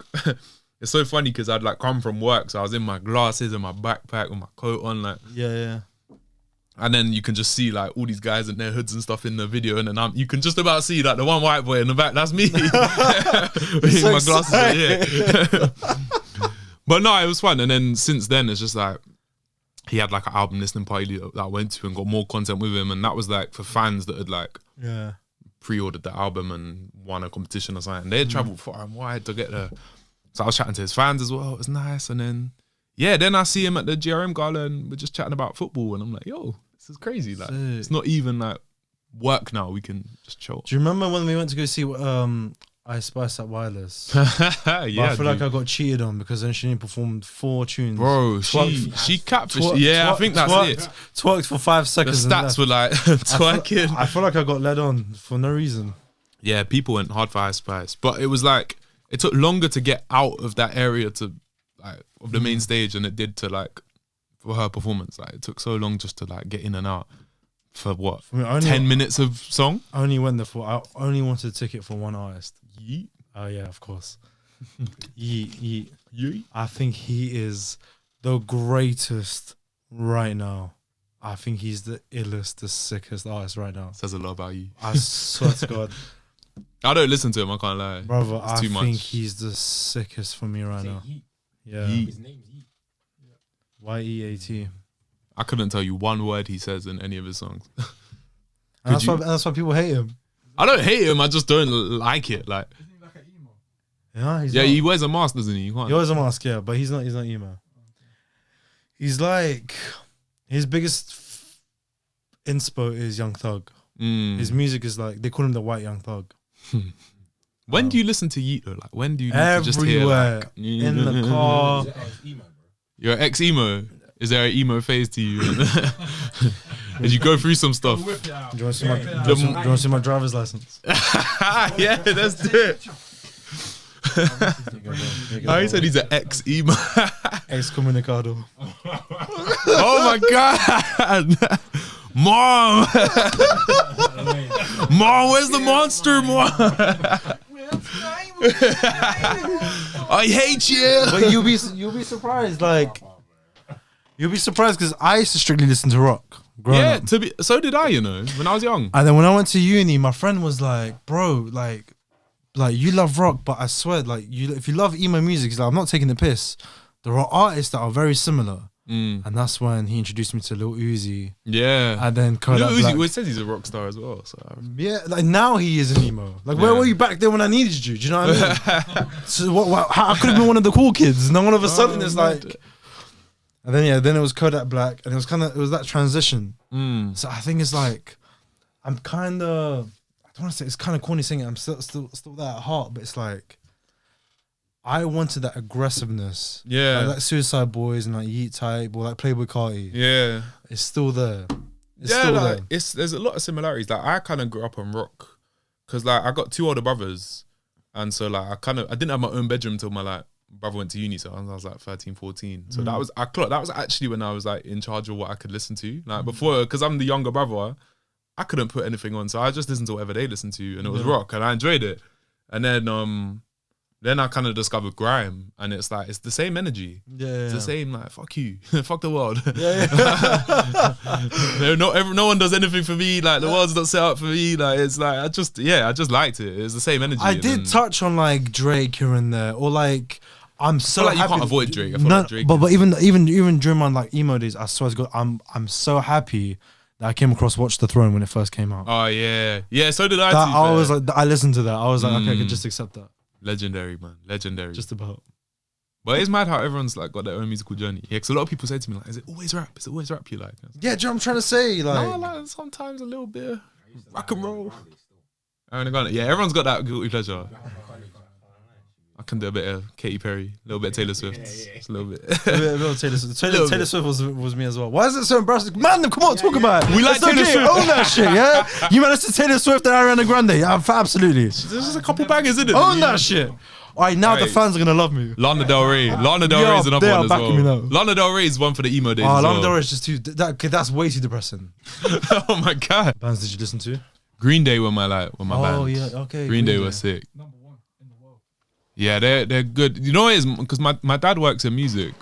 it's so funny because I'd like come from work, so I was in my glasses and my backpack with my coat on, like, yeah. And then you can just see like all these guys in their hoods and stuff in the video, and then you can just about see like the one white boy in the back. That's me. With my glasses. But no, it was fun. And then since then, it's just like he had like an album listening party that I went to and got more content with him, and that was like for fans that had like pre-ordered the album and won a competition or something. And they had travelled far and wide to get there. So I was chatting to his fans as well. It was nice. And then then I see him at the GRM gala and we're just chatting about football, and I'm like, yo, this is crazy. Like, it's not even like work now. We can just chill. Do you remember when we went to go see I Spice at Wireless? Yeah, I feel like I got cheated on because then she performed 4 tunes. Bro, she catfished. I think that's it. Twerked for 5 seconds. The stats were like twerking. I feel like I got led on for no reason. Yeah, people went hard for I Spice, but it was like it took longer to get out of that area to like of the main stage than it did to like for her performance. Like, it took so long just to like get in and out for what 10 minutes of song. I only went there I only wanted a ticket for one artist. Yeet. Oh yeah, of course. Yeet. I think he is the greatest right now. I think he's the illest, the sickest artist right now. Says a lot about you. I swear to God. I don't listen to him, I can't lie. Brother, it's I too think much. he's the sickest for me right now. Yeah. Yeet. His name's Yeet. Y-E-A-T. I couldn't tell you one word he says in any of his songs. And that's why people hate him. I don't hate him, I just don't like it. Like, Isn't he like an emo? Yeah, he's yeah, not. he wears a mask, doesn't he? You can't. He wears a mask, yeah, but he's not emo. He's like, his biggest inspo is Young Thug. His music is like, they call him the white Young Thug. When do you listen to Yeet though? Like, when do you need to just hear Everywhere. like, In the car. Emo, bro. You're ex-emo. Is there an emo phase to you? Did you go through some stuff? Whip it out. Do you want to see my driver's license? Yeah, let's do it. Oh, he said he's an ex-emo. Excommunicado. Oh my God. Mom. Mom, where's the monster, Mom? I hate you. But you'll be surprised, like you'll be surprised because I used to strictly listen to rock. Yeah, Up. so did I, you know, when I was young. And then when I went to uni, my friend was like, "Bro, like you love rock, but I swear, like if you love emo music, he's like, I'm not taking the piss. There are artists that are very similar." And that's when he introduced me to Lil Uzi. Yeah. And then Kodak Lil Uzi Black. always says he's a rock star as well. So Yeah, like now he is an emo. Like where were you back then when I needed you? Do you know what I mean? So I could have been one of the cool kids. And then all of a sudden it's like, and then it was Kodak Black, and it was that transition. So I think it's like, I'm kind of, I don't want to say it's kind of corny saying it. I'm still that at heart, but it's like, I wanted that aggressiveness. Yeah. Like Suicide Boys and like Yeet type or like Playboy Carti. Yeah. It's still there. It's yeah, still like, there. there's a lot of similarities. Like I kind of grew up on rock because like I got two older brothers, and so like I didn't have my own bedroom until my like brother went to uni, so I was like 13, 14. So that was actually when I was like in charge of what I could listen to. Like before, because I'm the younger brother, I couldn't put anything on, so I just listened to whatever they listened to, and it was rock, and I enjoyed it. And then I kind of discovered grime, and it's like it's the same energy. It's the same like fuck you, fuck the world. No one does anything for me. Like the world's not set up for me. Like it's like I just liked it. It's the same energy. I did touch on like Drake here and there, or like I'm so like happy. you can't avoid Drake. I feel like Drake. But even during my like emo days, I swear to God, I'm so happy that I came across Watch the Throne when it first came out. Oh yeah, yeah. So did I. I was like, I listened to that. I was like, okay, I could just accept that. Legendary, man. Legendary. Just about. But it's mad how everyone's like got their own musical journey. Yeah, because a lot of people say to me like, "Is it always rap? Is it always rap you like?" Yeah, do you know what I'm trying to say? Like, no, like sometimes a little bit of rock and roll. Yeah, everyone's got that guilty pleasure. I can do a bit of Katy Perry, a little bit of Taylor Swift, just a little bit. a bit of Taylor Swift. Taylor Swift was me as well. Why is it so embarrassing? Man, come on, talk about it. We like Taylor Swift. Own that shit, yeah? You man, listen to Taylor Swift and Ariana Grande. Yeah, absolutely. There's just a couple bangers in it. Own that shit. All right, now the fans are gonna love me. Lana Del Rey. Lana Del Rey is another one as well. Lana Del Rey is one for the emo days. Oh, Lana Del Rey is just too. That's way too depressing. Oh my god. Bands did you listen to? Green Day were my band. Oh yeah, okay. Green Day was sick. Number one in the world. Yeah, they're good. You know what it is? Because my dad works in music.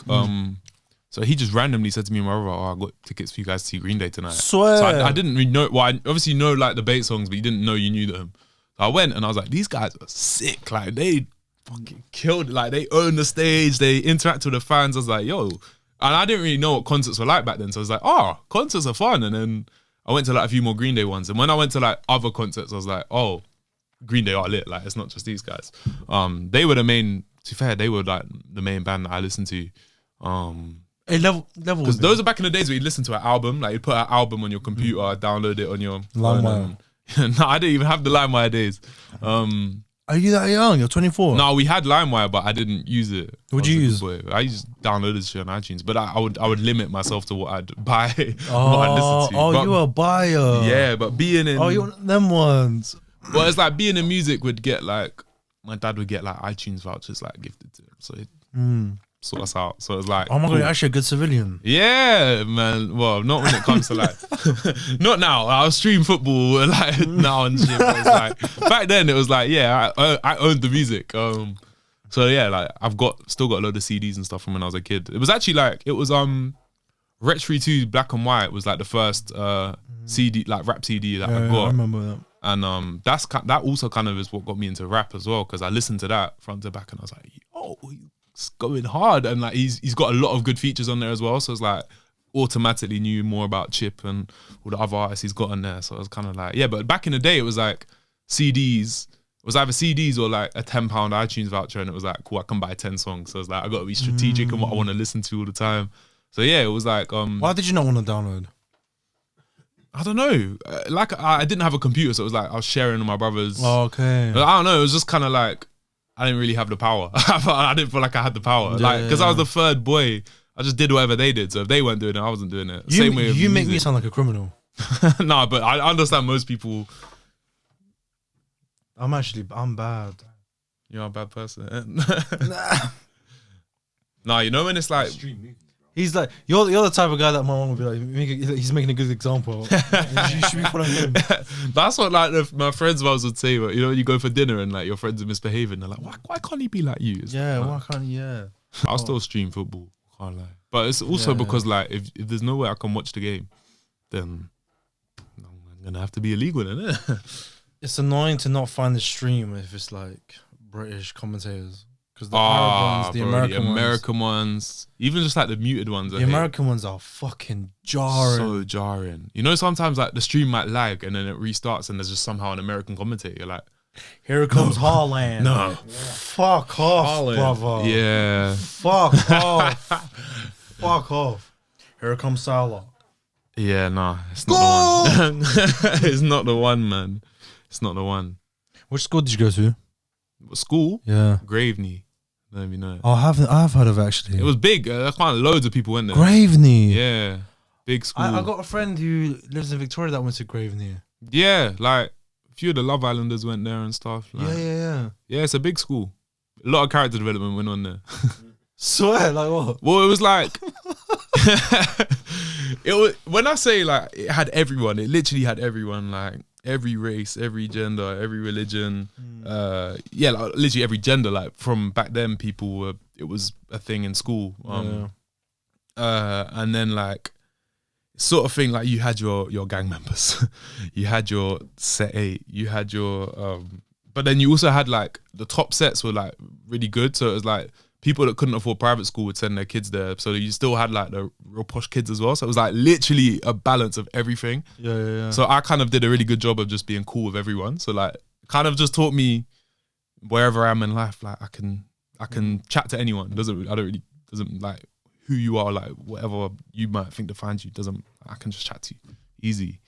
So he just randomly said to me and my brother, "Oh, I got tickets for you guys to see Green Day tonight." Swear. So I didn't really know. Well, I obviously know like the Bait songs, but you didn't know you knew them. So I went and I was like, "These guys are sick! Like they fucking killed. Like they own the stage. They interact with the fans." I was like, "Yo," and I didn't really know what concerts were like back then. So I was like, "Oh, concerts are fun." And then I went to like a few more Green Day ones. And when I went to like other concerts, I was like, "Oh, Green Day are lit. Like it's not just these guys." They were the main. To be fair, they were like the main band that I listened to. Hey, level. Because those are back in the days where you listen to an album, like you put an album on your computer, download it on your LimeWire. No, I didn't even have the LimeWire days. Are you that young? You're 24. No, we had LimeWire, but I didn't use it. What'd you use? I just downloaded shit on iTunes, but I would limit myself to what I'd buy, what I'd listen to. Oh, but, you were a buyer. Yeah, but being in, you want them ones. Well, it's like being in music would get like my dad would get like iTunes vouchers like gifted to him, so it sort us out. So it's like, oh my cool. god, you're actually a good civilian. Yeah, man. Well, not when it comes to like, not now. I'll stream football like now and shit. But it's like back then, it was like, yeah, I owned the music. So yeah, like I've still got a load of CDs and stuff from when I was a kid. It was actually like it was Retro 2 Black and White was like the first CD, like rap CD that I got. I remember that. And that also kind of is what got me into rap as well, because I listened to that front to back and I was like, oh, he's going hard, and like he's got a lot of good features on there as well. So it's like automatically knew more about Chip and all the other artists he's got on there. So I was kind of like, yeah. But back in the day, it was like CDs. It was either CDs or like a £10 iTunes voucher, and it was like, cool, I can buy 10 songs. So it's like I got to be strategic in what I want to listen to all the time. So yeah, it was like. Why did you not want to download? I don't know. Like I didn't have a computer, so it was like I was sharing with my brothers. Oh, okay. But I don't know. It was just kind of like I didn't really have the power. I didn't feel like I had the power, because I was the third boy. I just did whatever they did. So if they weren't doing it, I wasn't doing it. Same way. You make me sound like a criminal. Nah, but I understand most people. I'm bad. You're a bad person. Nah, you know when it's like. He's like, you're the type of guy that my mom would be like, he's making a good example. You should be following him. That's what like my friends' moms would say. But you know, when you go for dinner and like your friends are misbehaving, they're like, why can't he be like you? It's yeah, like, why can't he? Yeah. I'll still stream football. Can't lie. But it's also because like if there's no way I can watch the game, then I'm gonna have to be illegal, isn't it? It's annoying to not find the stream if it's like British commentators. Because the Arab ones, the American ones, even just like the muted ones. The American ones are fucking jarring. So jarring. You know, sometimes like the stream might lag and then it restarts and there's just somehow an American commentator. You're like, here comes Haaland. No. Fuck off, brother. Yeah. Fuck off. Fuck off. Here comes Salah. Yeah, nah. It's not the one. It's not the one, man. It's not the one. Which school did you go to? What school? Yeah. Graveney. I don't even know. Oh, I've heard of it actually. It was big. Quite loads of people went there. Graveney. Yeah. Big school. I got a friend who lives in Victoria that went to Graveney. Yeah, like a few of the Love Islanders went there and stuff. Like, yeah. Yeah, it's a big school. A lot of character development went on there. Swear, like what? Well, it was like it was, when I say like it had everyone, it literally had everyone, like every race, every gender, every religion. Yeah, like literally every gender. Like from back then, people were. It was a thing in school. And then like sort of thing, like you had your gang members, you had your set 8, you had your but then you also had like the top sets were like really good. So it was like people that couldn't afford private school would send their kids there. So you still had like the real posh kids as well. So it was like literally a balance of everything. Yeah. So I kind of did a really good job of just being cool with everyone. So like kind of just taught me wherever I am in life, like I can chat to anyone. Doesn't like who you are, like whatever you might think defines you, I can just chat to you easy.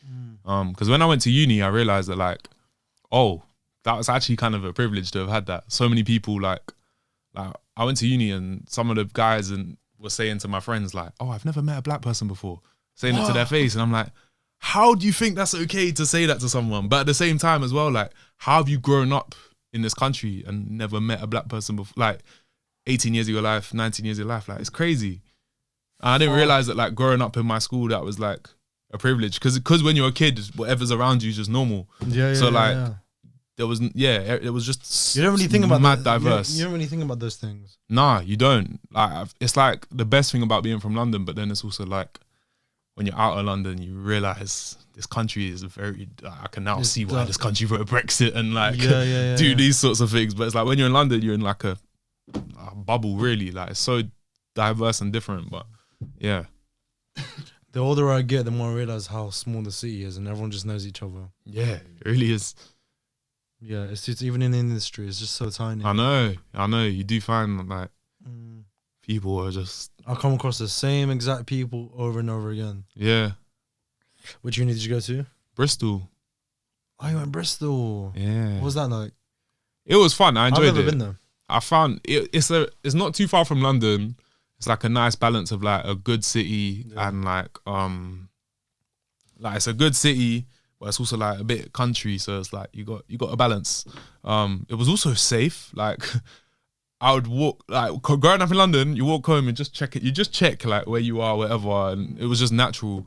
Because when I went to uni, I realized that like, oh, that was actually kind of a privilege to have had that. So many people like I went to uni and some of the guys were saying to my friends like, oh, I've never met a black person before, saying it to their face. And I'm like, how do you think that's okay to say that to someone? But at the same time as well, like, how have you grown up in this country and never met a black person before? Like 18 years of your life, 19 years of your life, like it's crazy. And I didn't realize that like growing up in my school, that was like a privilege. Because when you're a kid, whatever's around you is just normal. There was it was just you don't really think about mad diverse. You don't really think about those things. Nah, you don't. Like it's like the best thing about being from London, but then it's also like when you're out of London, you realize this country is very. I can now see why this country wrote Brexit and like do these sorts of things. But it's like when you're in London, you're in like a bubble. Really, like it's so diverse and different. But yeah. The older I get, the more I realize how small the city is, and everyone just knows each other. Yeah, it really is. Yeah, it's even in the industry, it's just so tiny. I know. You do find like people are just. I come across the same exact people over and over again. Yeah. Which uni did you go to? Bristol. Oh, you went Bristol. Yeah. What was that like? It was fun. I enjoyed it. I've never been there. I found it's not too far from London. It's like a nice balance of like a good city and like it's a good city. But it's also like a bit country, so it's like you got a balance. It was also safe. Like I would walk, like growing up in London, you walk home and just check it. You just check like where you are, whatever, and it was just natural.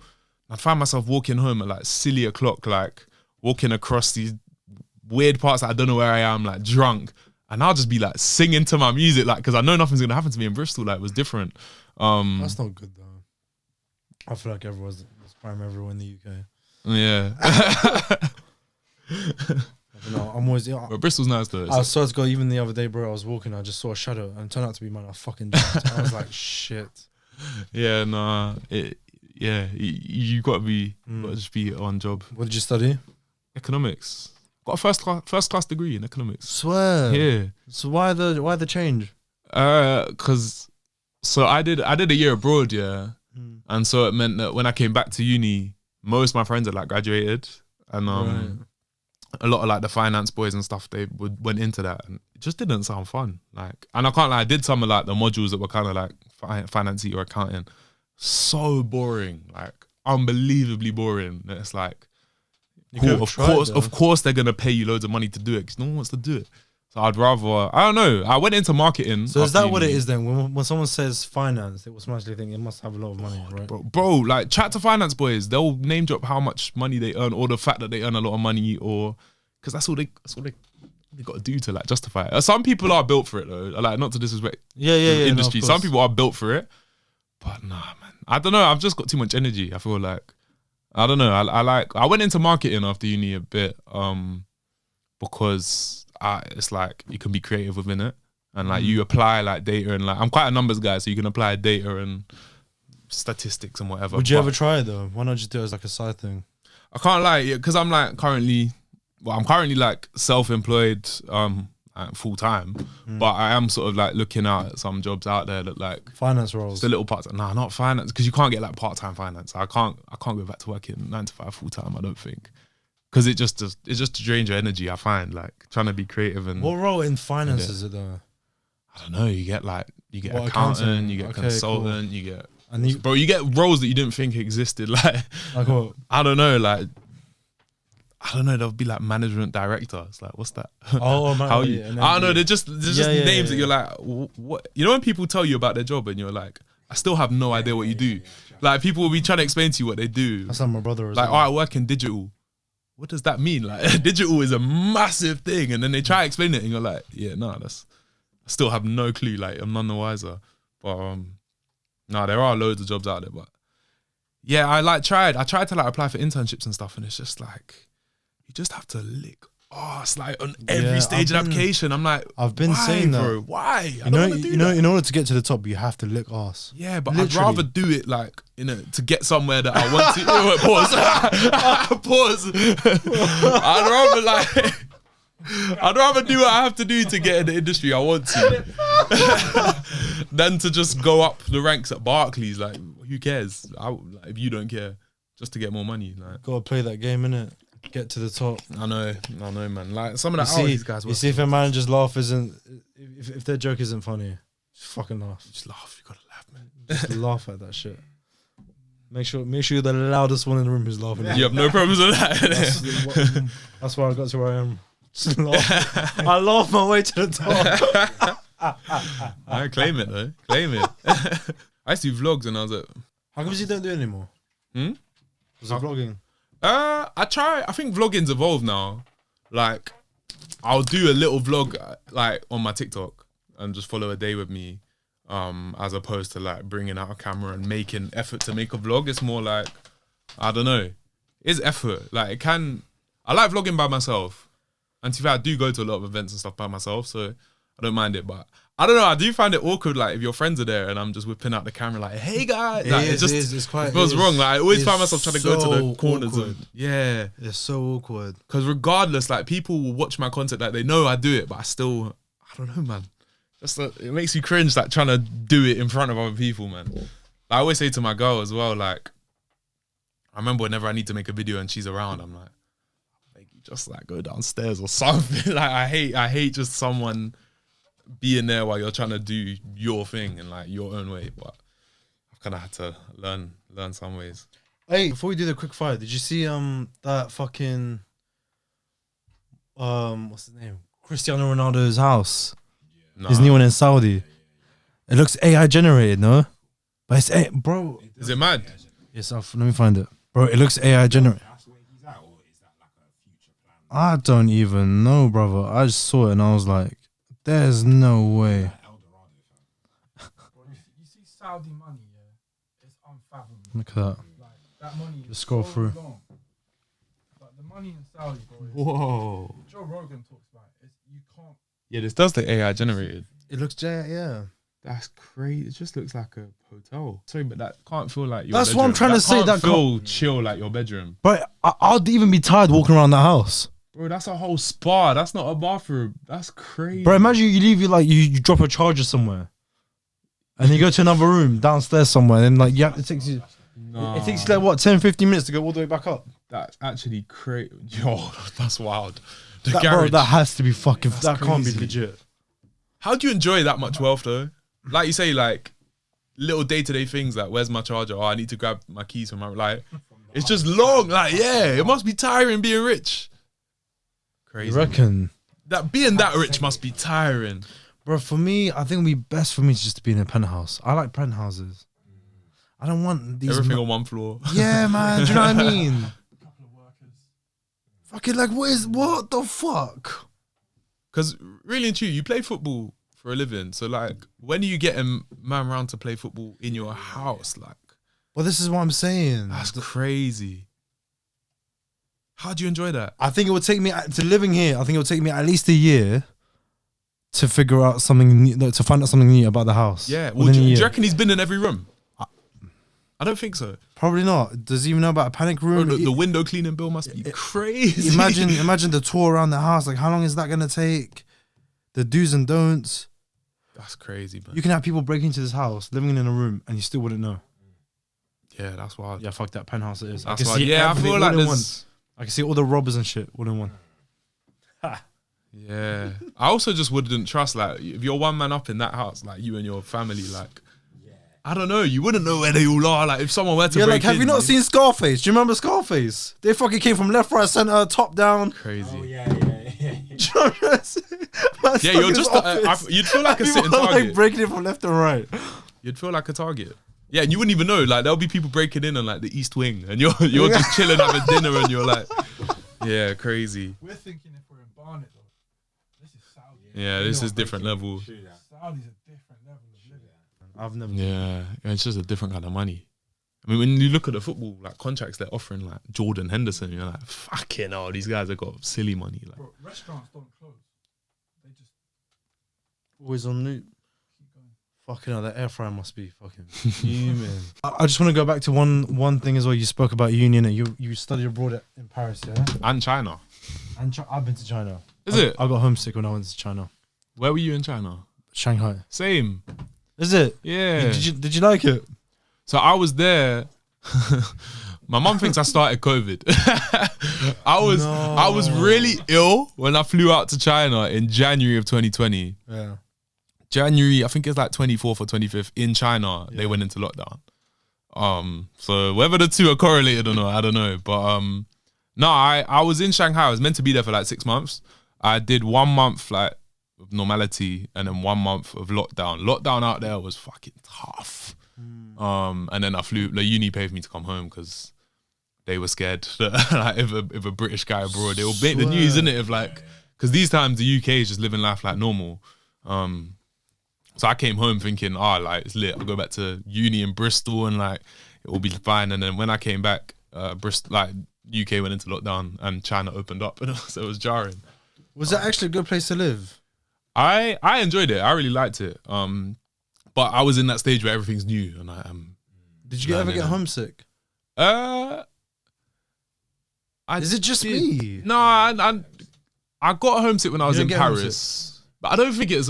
I'd find myself walking home at like silly o'clock, like walking across these weird parts that I don't know where I am, like drunk, and I'll just be like singing to my music, like because I know nothing's gonna happen to me in Bristol. Like it was different. That's not good though. I feel like everyone's prime everywhere in the UK. Yeah. No, I'm always. But Bristol's nice though. I swear to God, even the other day, bro, I was walking, I just saw a shadow, and it turned out to be man. I fucking jumped. I was like, shit. Yeah, nah. You gotta just be on job. What did you study? Economics. Got a first class degree in economics. Swear. Yeah. So why the change? Cause so I did a year abroad, yeah. And so it meant that when I came back to uni, most of my friends had like graduated, and a lot of like the finance boys and stuff, they went into that, and it just didn't sound fun. Like, and I can't lie, I did some of like the modules that were kind of like financey or accounting. So boring, like unbelievably boring. It's like, cool, of course they're gonna pay you loads of money to do it because no one wants to do it. So I'd rather, I don't know. I went into marketing. So is that what it is then? When someone says finance, they automatically think it must have a lot of money, right? Bro, like chat to finance boys, they'll name drop how much money they earn or the fact that they earn a lot of money, or because that's all they got to do to like justify it. Some people are built for it though. Like, not to disrespect the industry. No, some people are built for it, but nah, man. I don't know. I've just got too much energy. I feel like, I don't know. I went into marketing after uni a bit because it's like you can be creative within it, and like you apply like data, and like I'm quite a numbers guy, so you can apply data and statistics and whatever. Would you ever try it though? Why not just do it as like a side thing? I can't lie, because I'm like currently like self-employed full time, but I am sort of like looking out at some jobs out there that like finance roles. Just a little part. Nah, not finance, because you can't get like part-time finance. I can't go back to working 9 to 5 full time. I don't think. Because it just drains your energy, I find, like trying to be creative. And what role in finance is it though? I don't know. You get accountant, you get consultant, cool. You get roles that you didn't think existed. Like what? I don't know. There'll be like management director. It's like, what's that? Oh, man. I don't know. They're just names that you're like, what? You know when people tell you about their job and you're like, I still have no idea what you do. Like people will be trying to explain to you what they do. That's like my brother. Like, I work in digital. What does that mean? Like, digital is a massive thing, and then they try to explain it, and you're like, yeah, no, I still have no clue. Like, I'm none the wiser. But there are loads of jobs out there. But yeah, I tried to like apply for internships and stuff, and it's just like you just have to lick ass like on every stage of application. I'm like, I've been saying that, bro. Why? I don't want to do that. In order to get to the top, you have to lick ass. Yeah, but literally. I'd rather do it like, to get somewhere that I want to. Pause. I'd rather do what I have to do to get in the industry I want to than to just go up the ranks at Barclays. Like, who cares? If you don't care, just to get more money. Like, gotta play that game, innit? Get to the top. I know, man. Like some of these guys. You see, if a manager's laugh isn't, if their joke isn't funny, just fucking laugh. Just laugh. You gotta laugh, man. Just laugh at that shit. Make sure you're the loudest one in the room who's laughing. You have no problems with that. That's why I got to where I am. Just laugh. I laugh my way to the top. I claim it though. Claim it. I used to do vlogs and I was like, how come you don't do it anymore? Was it vlogging? I try. I think vlogging's evolved now. Like, I'll do a little vlog like on my TikTok and just follow a day with me, as opposed to like bringing out a camera and making effort to make a vlog. It's more like, I don't know, it's effort. Like, I like vlogging by myself, and to be fair, I do go to a lot of events and stuff by myself, so I don't mind it. But I don't know, I do find it awkward, like, if your friends are there and I'm just whipping out the camera like, hey guys, like, it feels wrong. Like, I always find myself trying to go to the corner zone. Yeah. It's so awkward. Because regardless, like, people will watch my content, like, they know I do it, but I don't know, man. Just it makes you cringe, like, trying to do it in front of other people, man. Like, I always say to my girl as well, like, I remember whenever I need to make a video and she's around, I'm like, you just like go downstairs or something. Like, I hate just someone being there while you're trying to do your thing and like your own way. But I've kind of had to learn some ways. Hey, before we do the quick fire, did you see that fucking what's his name? Cristiano Ronaldo's house? Nah. His new one in Saudi. It looks AI generated, no? But it's AI, bro. Is it mad? Yes, let me find it, bro. It looks AI generated. I don't even know, brother. I just saw it and I was like, there's no way. You see Saudi money, yeah? It's unfathomable. Look at that. Like that money. Just scroll through. Long. Like the money in Saudi, bro. Whoa. Joe Rogan talks about it. You can't. Yeah, this does look AI generated. It looks yeah. That's crazy. It just looks like a hotel. Sorry, but that can't feel like your That's bedroom. what I'm trying to say. That feel chill like your bedroom. But I'd even be tired walking around that house. Bro, that's a whole spa. That's not a bathroom. That's crazy. Bro, imagine you leave you drop a charger somewhere. And you go to another room downstairs somewhere and like it takes you it takes you like what 10-15 minutes to go all the way back up. That's actually crazy. Yo, that's wild. The Bro, garage. that has to be fucking That's that can't be crazy. legit. How do you enjoy that much wealth though? Like you say, like little day-to-day things like where's my charger? Oh, I need to grab my keys from my like. It's just long. Like yeah, it must be tiring being rich. Crazy. You reckon? That being that rich must be tiring. Bro, for me, I think it would be best for me just to be in a penthouse. I like penthouses. I don't want these. Everything on one floor. Yeah, man. Do you know what I mean? Fucking like, what the fuck? Because really and truly, you play football for a living. So like, when are you getting man around to play football in your house? Like, Well, this is what I'm saying. that's crazy. How do you enjoy that? I think it would take me to living here. I think it would take me at least a year to figure out something new, to find out something new about the house. Yeah. Well, Within do a you year. reckon he's been in every room? I don't think so. Probably not. Does he even know about a panic room? Bro, the window cleaning bill must be crazy. Imagine the tour around the house. Like, how long is that gonna take? The do's and don'ts. That's crazy, man. You can have people break into this house, living in a room, and you still wouldn't know. Yeah, that's wild. Yeah, fuck that penthouse it is. That's wild. Yeah, I feel like there's... I can see all the robbers and shit all in one. Yeah. I also just wouldn't trust, like, if you're one man up in that house, like, you and your family, like, I don't know, you wouldn't know where they all are. Like, if someone were to break like, have in, you not seen Scarface? Do you remember Scarface? They fucking came from left, right, center, top down. Crazy. Oh, yeah. Do you know what I'm saying? Man's Yeah, stuck you're in just, his office. you'd feel like a People sitting are, target. like breaking it from left and right. You'd feel like a target. Yeah, and you wouldn't even know. Like, there'll be people breaking in on, like, the East Wing, and you're just chilling having dinner, and you're like, yeah, crazy. We're thinking if we're in Barnet though. This is Saudi. Yeah, this is different level. Saudi's a different level of living. I've never. Yeah, it's just a different kind of money. I mean, when you look at the football like contracts they're offering, like Jordan Henderson, you're like, fucking hell, these guys have got silly money. Like, Bro, restaurants don't close. They just Always on loop. keep going. Fucking hell, that air fryer must be fucking fuming. I just want to go back to one thing as well. You spoke about union and you studied abroad in Paris, yeah? and China. And I've been to China. Is it? I got homesick when I went to China. Where were you in China? Shanghai. Same. Is it? Yeah. Did you like it? So I was there. My mum thinks I started COVID. I was really ill when I flew out to China in January of 2020. Yeah. January, I think it's like 24th or 25th in China, they went into lockdown. So whether the two are correlated or not, I don't know. But no, I was in Shanghai. I was meant to be there for like 6 months. I did 1 month like of normality and then 1 month of lockdown. Lockdown out there was fucking tough. And then I flew. The uni paid for me to come home because they were scared that like, if a British guy abroad, they will make the news, innit? Of like, because these times the UK is just living life like normal. So I came home thinking, like it's lit. I'll go back to uni in Bristol and like it will be fine. And then when I came back, Bristol, like UK went into lockdown and China opened up, and so it was jarring. Was that actually a good place to live? I enjoyed it. I really liked it. But I was in that stage where everything's new, and I am. Did you ever get homesick? Is it just me? No, I got homesick when I was in get Paris, but I don't think it's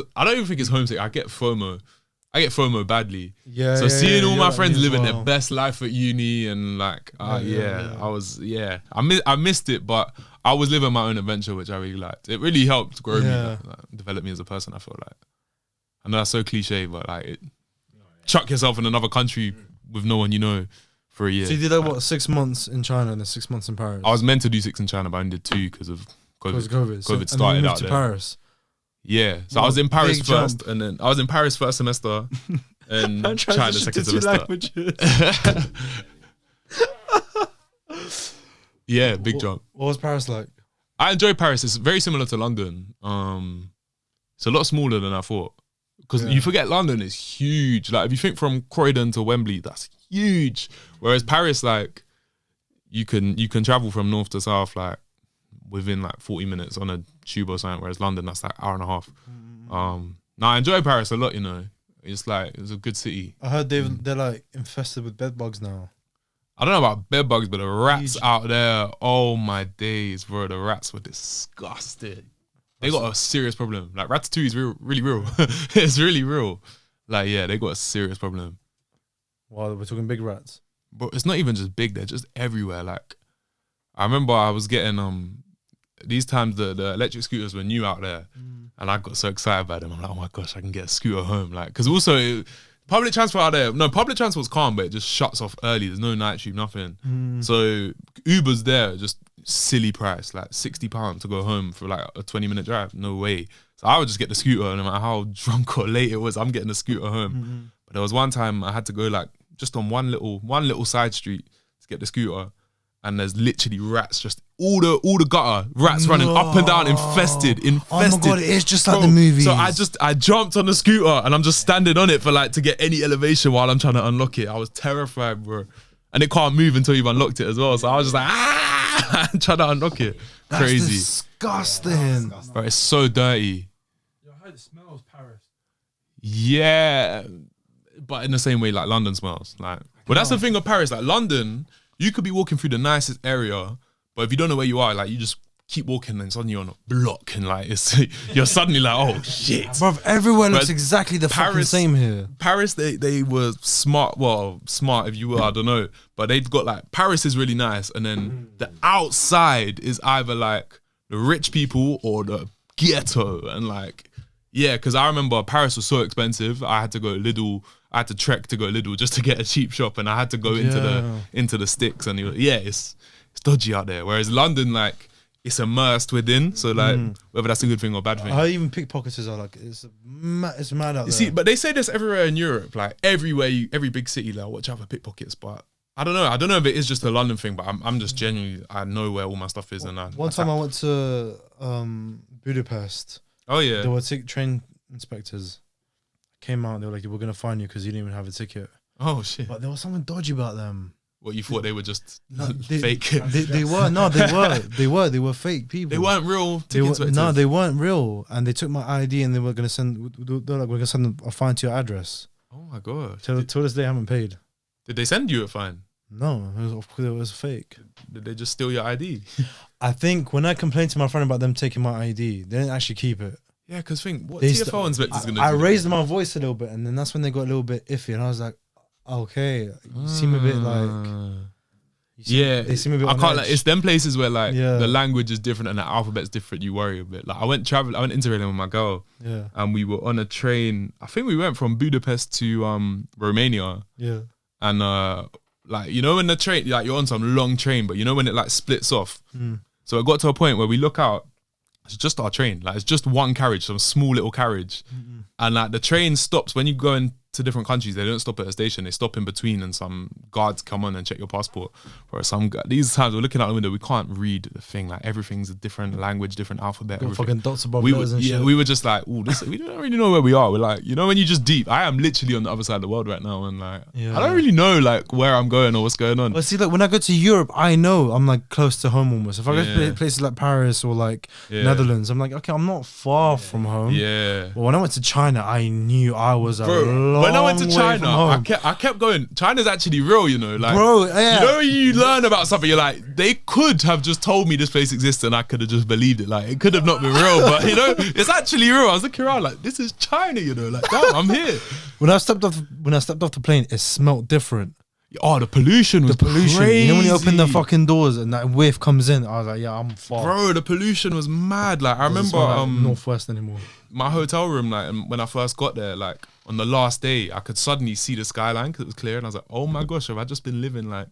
homesick. I get FOMO. I get FOMO badly. Yeah. So seeing all my like friends me as living well. their best life at uni and like, I missed it, but I was living my own adventure, which I really liked. It really helped grow me, like, develop me as a person. I feel like. I know that's so cliche, but like, chuck yourself in another country with no one you know for a year. So you did like what, 6 months in China and then 6 months in Paris? I was meant to do 6 in China, but I only did 2 because of COVID. COVID started out to there. Paris. Yeah, so I was in Paris big first, jump. and then I was in Paris first semester, and China second to 2 semester. languages. Yeah, big jump. What was Paris like? I enjoy Paris. It's very similar to London. It's a lot smaller than I thought. Because you forget London is huge. Like if you think from Croydon to Wembley, that's huge. Whereas Paris, like, you can travel from north to south like within like 40 minutes on a tube or something. Whereas London, that's like hour and a half. Now I enjoy Paris a lot. You know, it's a good city. I heard they're like infested with bed bugs now. I don't know about bed bugs, but the rats out there, oh my days, bro, the rats were disgusting. They got a serious problem. Like, Ratatouille is really real. It's really real. Like, yeah, they got a serious problem. Wow, we're talking big rats. But it's not even just big, they're just everywhere. Like, I remember I was getting, these times the electric scooters were new out there. And I got so excited about them. I'm like, oh my gosh, I can get a scooter home. Like, because also... Public transport out there, no, public transport's calm, but it just shuts off early. There's no night tube, nothing. So Uber's there, just silly price, like £60 to go home for like a 20-minute drive. No way. So I would just get the scooter, and no matter how drunk or late it was, I'm getting the scooter home. But there was one time I had to go like just on one little side street to get the scooter, and there's literally rats, just all the gutter rats running up and down, infested. Oh my God, it is just like the movies. So I jumped on the scooter and I'm just standing on it for like to get any elevation while I'm trying to unlock it. I was terrified, bro. And it can't move until you've unlocked it as well. So I was just like, trying to unlock it. That's crazy. Disgusting. Bro, it's so dirty. I heard it smells Paris. Yeah, but in the same way like London smells. Like, but that's the thing of Paris. Like, London, you could be walking through the nicest area, but if you don't know where you are, like, you just keep walking and suddenly you're on a block and like you're suddenly like, oh shit. Bruv, everywhere looks exactly the fucking same here. Paris, they were smart if you will, I don't know. But they've got like, Paris is really nice, and then the outside is either like the rich people or the ghetto. And like, yeah, because I remember Paris was so expensive. I had to go Lidl. I had to trek to go Lidl just to get a cheap shop, and I had to go into the sticks. And it's dodgy out there. Whereas London, like, it's immersed within. So like, whether that's a good thing or bad thing. How even pickpocketers are like, it's mad out there. See, but they say this everywhere in Europe. Like, everywhere, every big city, like, watch out for pickpockets. But I don't know. I don't know if it is just a London thing. But I'm just genuinely, I know where all my stuff is. And one time I went to Budapest. Oh yeah. There were train inspectors. Came out, they were like, we're going to fine you because you didn't even have a ticket. Oh, shit. But there was something dodgy about them. What, you thought they were just fake? They were fake people. They weren't real ticket inspectors. No, they weren't real. And they took my ID and they were going to send, they're like, we're going to send a fine to your address. Oh my God. Till this day, I haven't paid. Did they send you a fine? No, it was fake. Did they just steal your ID? I think when I complained to my friend about them taking my ID, they didn't actually keep it. Yeah, because think, what TFL inspector's going to do? I raised my voice a little bit, and then that's when they got a little bit iffy, and I was like, okay, you seem a bit like... They seem a bit I can't, like, it's them places where like the language is different and the alphabet's different, you worry a bit. Like, I went interrailing with my girl, and we were on a train. I think we went from Budapest to Romania. Yeah. And like, you know, when the train, like, you're on some long train, but you know when it like splits off. So it got to a point where we look out, it's just our train. Like, it's just one carriage, some small little carriage. And like, the train stops when you go into different countries. They don't stop at a station. They stop in between, and some guards come on and check your passport. Or these times we're looking out the window, we can't read the thing. Like, everything's a different language, different alphabet. Fucking dots above letters and shit. We were just like, ooh, we don't really know where we are. We're like, you know, when you just deep. I am literally on the other side of the world right now, and like, I don't really know like where I'm going or what's going on. But see, like, when I go to Europe, I know I'm like close to home almost. If I go to places like Paris or like Netherlands, I'm like, okay, I'm not far from home. Yeah. But when I went to China, I knew I was a long when I went to way China, from home. I kept going. China's actually real, you know. Like, bro, you know, when you learn about something, you're like, they could have just told me this place exists, and I could have just believed it. Like, it could have not been real, but you know, it's actually real. I was looking around like, this is China, you know. Like, damn, I'm here. When I stepped off the plane, it smelled different. Oh, the pollution was crazy. You know, when you open the fucking doors and that whiff comes in, I was like, yeah, I'm far. Bro, the pollution was mad. Like, I remember like Northwest anymore. My hotel room, like, when I first got there, like, on the last day, I could suddenly see the skyline because it was clear, and I was like, oh my gosh, have I just been living like,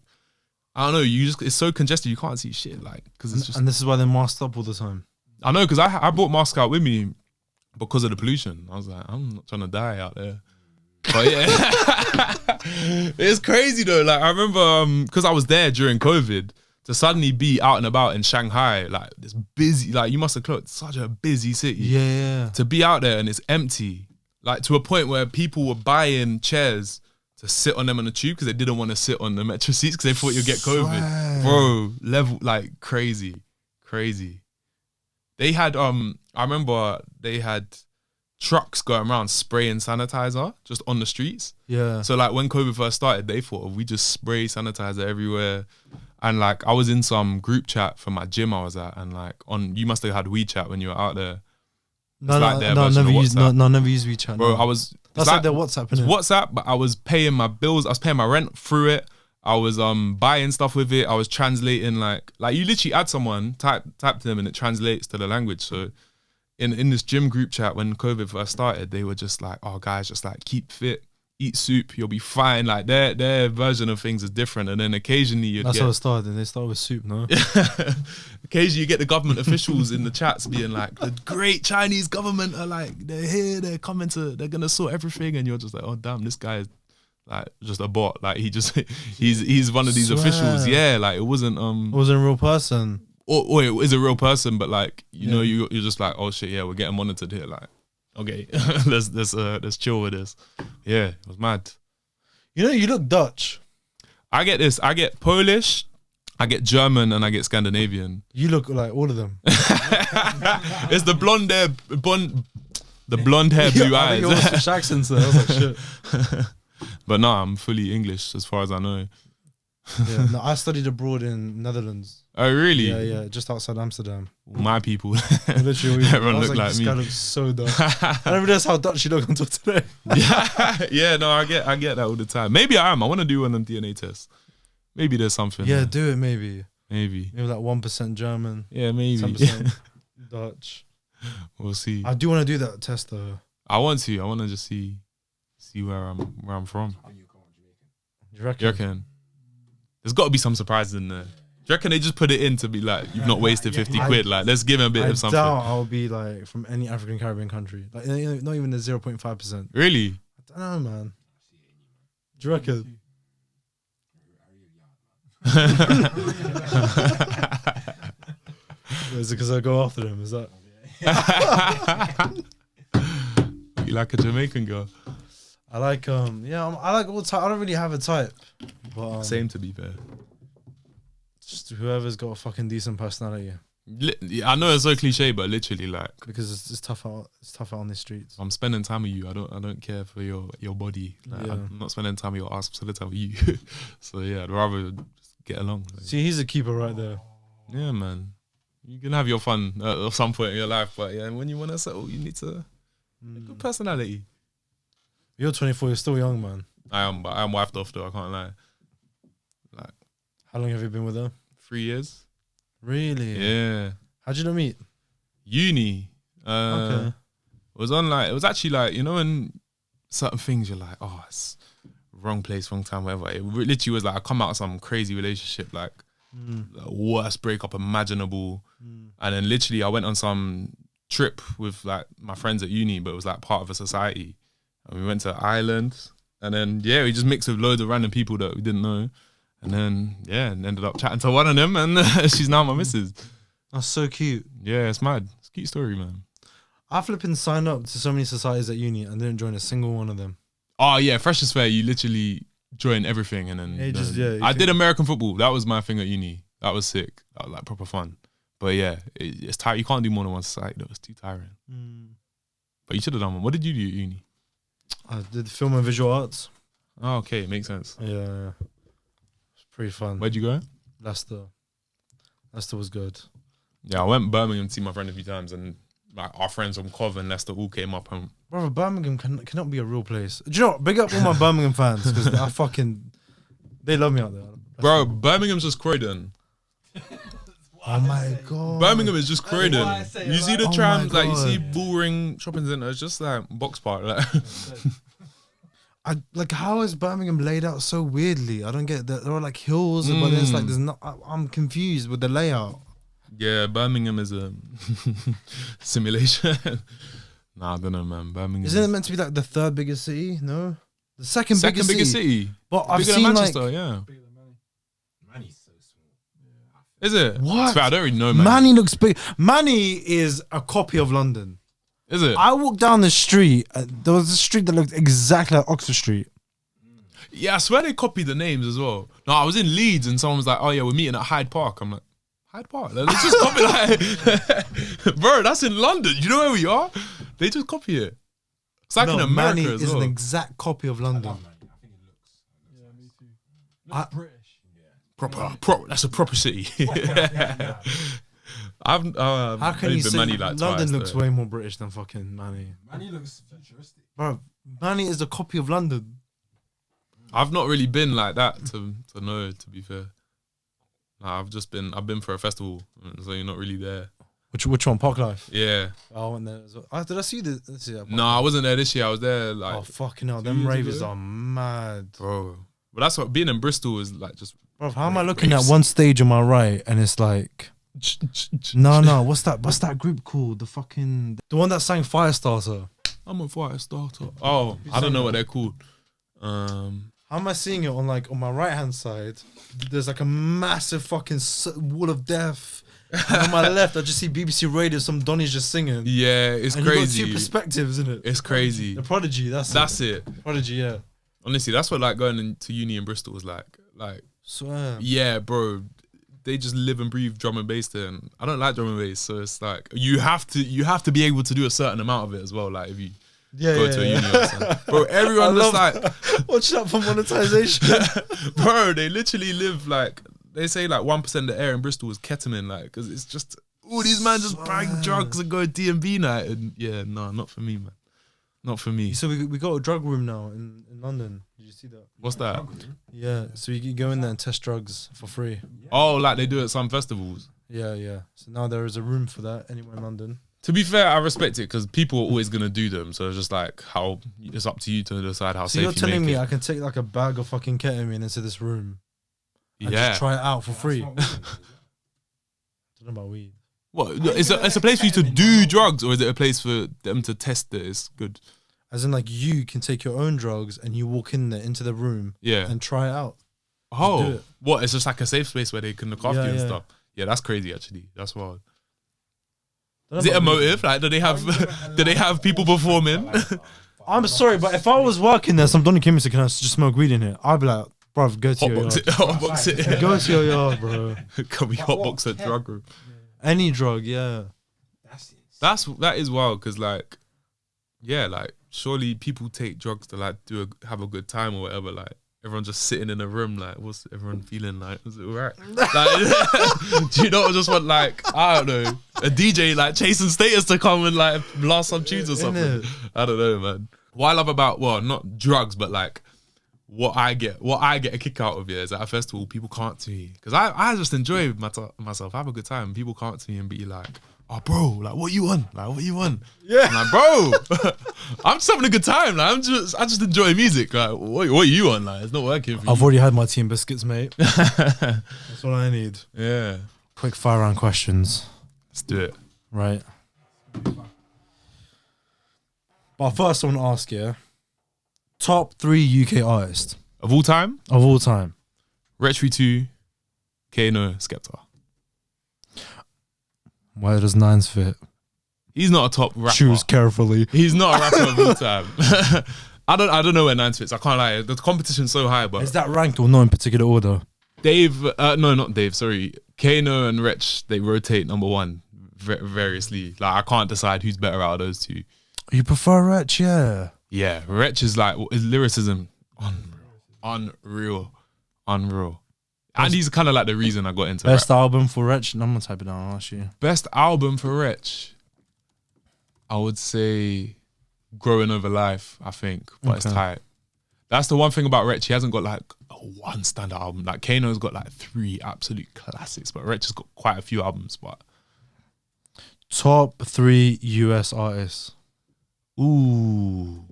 I don't know, it's so congested, you can't see shit, like, because it's just... And this is why they're masked up all the time. I know, because I brought mask out with me because of the pollution. I was like, I'm not trying to die out there. But yeah, it's crazy though. Like, I remember, because I was there during COVID, to suddenly be out and about in Shanghai, like, this busy, like, you must have clocked such a busy city. Yeah. To be out there and it's empty. Like, to a point where people were buying chairs to sit on them on the tube because they didn't want to sit on the metro seats because they thought you'd get COVID. Bro, level like crazy. They had I remember they had trucks going around spraying sanitizer just on the streets. Yeah. So like when COVID first started, they thought we just spray sanitizer everywhere. And like I was in some group chat for my gym I was at, and like you must have had WeChat when you were out there. No, never used WeChat. Bro, no. That's like their WhatsApp, innit? WhatsApp, but I was paying my bills, I was paying my rent through it. I was buying stuff with it. I was translating like you literally add someone, type to them and it translates to the language. So in this gym group chat when COVID first started, they were just like, oh guys, just like keep fit, eat soup, you'll be fine. Like their version of things is different. And then occasionally That's how it started. They started with soup, no? Occasionally you get the government officials in the chats being like, the great Chinese government are like, they're here, they're gonna sort everything, and you're just like, oh damn, this guy is like just a bot. Like he's one of these officials. Yeah, like it wasn't It wasn't a real person. Or it is a real person, but like know you're just like, oh shit, yeah, we're getting monitored here. Like, okay, let's chill with this. Yeah, it was mad. You know, you look Dutch. I get this. I get Polish, I get German, and I get Scandinavian. You look like all of them. It's the blonde hair, blue eyes. You almost switched accents there. I was like, shit. But no, I'm fully English as far as I know. Yeah, no, I studied abroad in Netherlands. Oh really? Yeah, just outside Amsterdam. My people. Literally, everyone looked like this me. This guy looks so Dutch. I never realized how Dutch you look until today. Yeah, no, I get that all the time. Maybe I am. I want to do one of them DNA tests. Maybe there's something. Yeah, there. do it. Maybe like 1% German. Yeah, maybe 10% Dutch. We'll see. I do want to do that test though. I want to just see where I'm from. You reckon? You reckon? There's got to be some surprises in there. Do you reckon they just put it in to be like, you've not wasted 50 quid? Like, let's give him a bit of something. I doubt I'll be like from any African Caribbean country. Like, not even the 0.5%. Really? I don't know, man. Do you reckon? Is it because I go after them? Is that? You like a Jamaican girl? I like I like all type. I don't really have a type. But, same, to be fair. Just whoever's got a fucking decent personality. I know it's so cliche, but literally, like, because it's tough out. It's tough out on the streets. I'm spending time with you. I don't care for your body. Like, Yeah. I'm not spending time with your ass. I'm spending time with you. So yeah, I'd rather just get along. Like, See, he's a keeper right there. yeah, man. You can have your fun at some point in your life, but yeah, when you want to settle, you need to a good personality. You're 24. You're still young, man. I am, but I'm wifed off though. I can't lie. Like, How long have you been with her? 3 years. Really? Yeah. How'd you not meet? Uni. Okay. It was actually like, you know, when certain things you're like, oh, it's wrong place, wrong time, whatever. It literally was like I come out of some crazy relationship, like the worst breakup imaginable. And then literally I went on some trip with like my friends at uni, but it was like part of a society. And we went to Ireland, and then we just mixed with loads of random people that we didn't know. And then ended up chatting to one of them, and she's now my missus. That's so cute. Yeah, it's mad. It's a cute story, man. I flipping signed up to so many societies at uni and didn't join a single one of them. Oh yeah, Freshers Fair, you literally join everything, and then I did American football. That was my thing at uni. That was sick. That was like proper fun. But yeah, it's tiring. You can't do more than one society though. It's too tiring. But you should have done one. What did you do at uni? I did film and visual arts. Oh, okay, makes sense. Yeah. It's pretty fun. Where'd you go? Leicester. Leicester was good. Yeah, I went to Birmingham to see my friend a few times, and like our friends from Cov and Leicester all came up, and Brother, Birmingham cannot be a real place. Do you know what? Big up all my Birmingham fans, because they love me out there. Bro, Birmingham's just Croydon. Oh my god. Birmingham is just Croydon. You see the trams, like you see God. Bullring Shopping Centre, it's just like box part. Like, how is Birmingham laid out so weirdly? I don't get that. There are like hills, but then it's like there's not. I'm confused with the layout. Yeah, Birmingham is a simulation. Nah, I don't know, man. Birmingham. Isn't it meant to be like the third biggest city? No, the second biggest city. But I've Bigger seen than Manchester, like yeah. Manny's so small. Is it? What? I don't really know, man. Manny looks big. Manny is a copy of London. Is it? I walked down the street. There was a street that looked exactly like Oxford Street. Yeah, I swear they copied the names as well. No, I was in Leeds and someone was like, "Oh yeah, we're meeting at Hyde Park." I'm like, Hyde Park? They just copy like, bro, that's in London. You know where we are? They just copy it. It's like in America Manny as is well. an exact copy of London. I think it looks. Yeah, me too. Looks British. Proper. That's a proper city. I've How can you say Manny like London twice, looks though. way more British than fucking Manny? Manny looks futuristic. Bro, Manny is a copy of London. I've not really been like that to know. To be fair, nah, I've been for a festival, so you're not really there. Which one? Park Life? Yeah. I went there as well. Did I see this? No, I wasn't there this year. I was there like. Oh fucking hell! 2 Them years ravers ago. are mad, Bro. But that's what being in Bristol is like. Just bro. How am I looking at one stage on my right and it's like, no. What's that group called? The one that sang Firestarter. I'm a fire starter. Oh, I don't know what they're called. How am I seeing it on my right hand side? There's like a massive fucking wall of death. And on my left, I just see BBC Radio. Some Donny's just singing. Yeah, it's And crazy. you got two perspectives, isn't it? It's crazy. The Prodigy. That's it. Prodigy. Yeah. Honestly, that's what like going into uni in Bristol was like. Like, Swear. yeah, bro. They just live and breathe drum and bass there, and I don't like drum and bass, so it's like you have to be able to do a certain amount of it as well. Like if you go to a uni or something, bro. Everyone just like watch out for monetization, bro. They literally live like they say like 1% of the air in Bristol is ketamine, like because it's just all these man just bang drugs and go DMV night, and yeah, no, not for me, man. Not for me. So we got a drug room now in London. Did you see that? What's that? Yeah. So you can go in there and test drugs for free. Oh, like they do at some festivals. Yeah. So now there is a room for that anywhere in London. To be fair, I respect it because people are always gonna do them. So it's just like how it's up to you to decide how So safe you're you telling make me it. I can take like a bag of fucking ketamine into this room and Yeah. just try it out for free? I don't know about weed. What? It's a place for you to do drugs, or is it a place for them to test that it's good? As in, like, you can take your own drugs and you walk in there into the room Yeah. and try it out. do Oh, it. what? It's just like a safe space where they can look after Yeah, you and yeah. stuff. Yeah, that's crazy. Actually, that's wild. Don't know Is it a about weed. motive? Like, do they have people performing? I'm sorry, but if I was working there, some Donny came and said, "Can I just smoke weed in here?" I'd be like, "Bruv, go to your Hotbox yard. it. Hotbox it. Go to your yard, bro. Can we hotbox a drug room? Any drug, yeah." That is wild because like, yeah, like surely people take drugs to like have a good time or whatever. Like everyone just sitting in a room, like what's everyone feeling like? Is it alright? Like, do you not just want like I don't know a DJ like chasing status to come and like blast some tunes or something? Innit? I don't know, man. What I love about not drugs, but like what I get a kick out of it is at a festival people can't to me because I just enjoy myself, have a good time. People can't to me and be like, "Oh, bro, like, what you on? Like, what you on?" Yeah. I'm like, bro, I'm just having a good time. Like, I just enjoy music. Like, what are you on? Like, it's not working for you. I've already had my tea and biscuits, mate. That's all I need. Yeah. Quick fire round questions, Let's do it. right? But first, I want to ask you: top 3 UK artists Of all time, of all time. Retri 2, Kano, Skepta. Where does Nines fit? He's not a top rapper. Choose carefully. He's not a rapper of all time. I don't know where Nines fits. I can't lie. The competition's so high, but Is that ranked or not in particular order? Dave, no, not Dave. Sorry, Kano and Wretch. They rotate number one variously. Like I can't decide who's better out of those two. You prefer Wretch, yeah. Yeah, Wretch is like his lyricism, unreal. And he's kind of like the reason I got into Best rap. album for Wretch? I'm gonna type it down, I'll ask you. Best album for Wretch, I would say Growing Over Life, I think, but it's Okay. tight. That's the one thing about Wretch, he hasn't got like a one standard album. Like Kano's got like 3 absolute classics, but Wretch has got quite a few albums, but Top 3 US artists. ooh.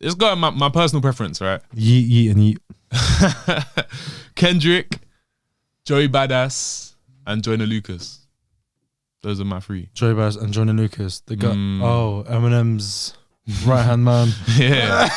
It's got my personal preference, right? Yeet and Yeet. Kendrick, Joey Badass, and Joyner Lucas. Those are my 3. Joey Badass and Johnny Lucas. They got Eminem's right hand man. Yeah.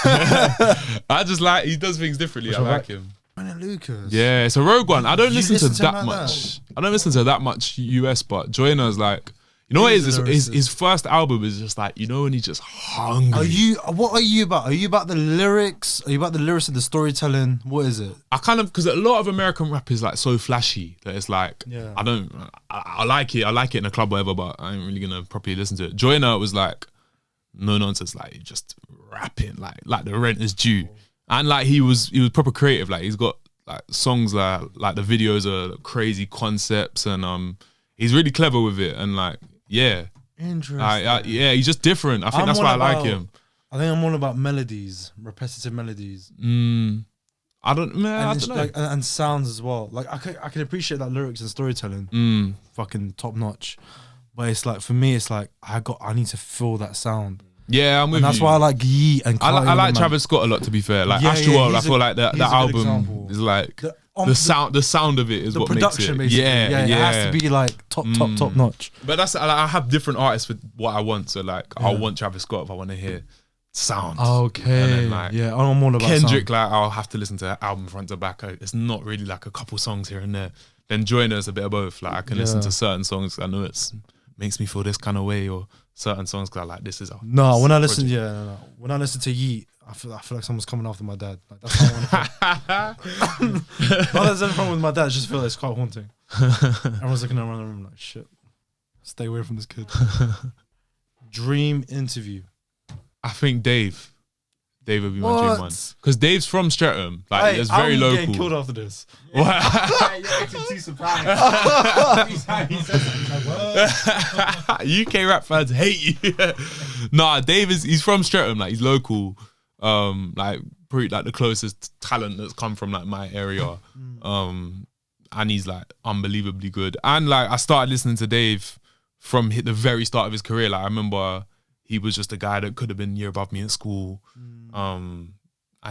I just like, he does things differently. I like him. Johnny Lucas. Yeah, it's a rogue one. I don't You listen to listen to that him like much. I don't listen to that much US, but Joyner's like, You know what it is? His first album is just like, you know, when he's just hungry. What are you about? Are you about the lyrics? Are you about the lyrics and the storytelling? What is it? I kind of, because a lot of American rap is like so flashy that it's like, I like it. I like it in a club, whatever, but I ain't really gonna properly listen to it. Joyner was like, no nonsense, like just rapping, like the rent is due. And like he was proper creative. Like he's got like songs like the videos are crazy concepts, and he's really clever with it, and like, yeah. Interesting. Yeah, he's just different. I think that's why I like him. I think I'm all about melodies, repetitive melodies. I don't know. Like, and sounds as well. Like I can appreciate that lyrics and storytelling, fucking top notch. But it's like, for me, it's like I need to feel that sound. Yeah, I'm with you. That's why I like Yeet and I like Travis Scott a lot. To be fair, like Astroworld, I feel like that album is like the sound of it is what makes it. The production, basically. Yeah, it has to be like top notch. But that's I have different artists with what I want. So like, I want Travis Scott if I want to hear sounds. Okay. And then like, I'm all about Kendrick. sound. Like, I'll have to listen to that album front to back. It's not really like a couple songs here and there. Then Joyner's a bit of both. Like I can listen to certain songs. I know it makes me feel this kind of way, or certain songs because I like this is a when I listen when I listen to Yeet, I feel like someone's coming after my dad. Like, that's how I want to feel. Not there's anything wrong with my dad, I just feel like it's quite haunting. Everyone's looking around the room like, shit, stay away from this kid. Dream interview. I think Dave would be my dream one, because Dave's from Streatham. Like, it's very local. Getting killed after this. You're actually too surprised. UK rap fans hate you. Nah, Dave he's from Streatham. Like, he's local. Like pretty like the closest talent that's come from like my area. And he's like unbelievably good. And like, I started listening to Dave from the very start of his career. Like, I remember he was just a guy that could have been a year above me at school. And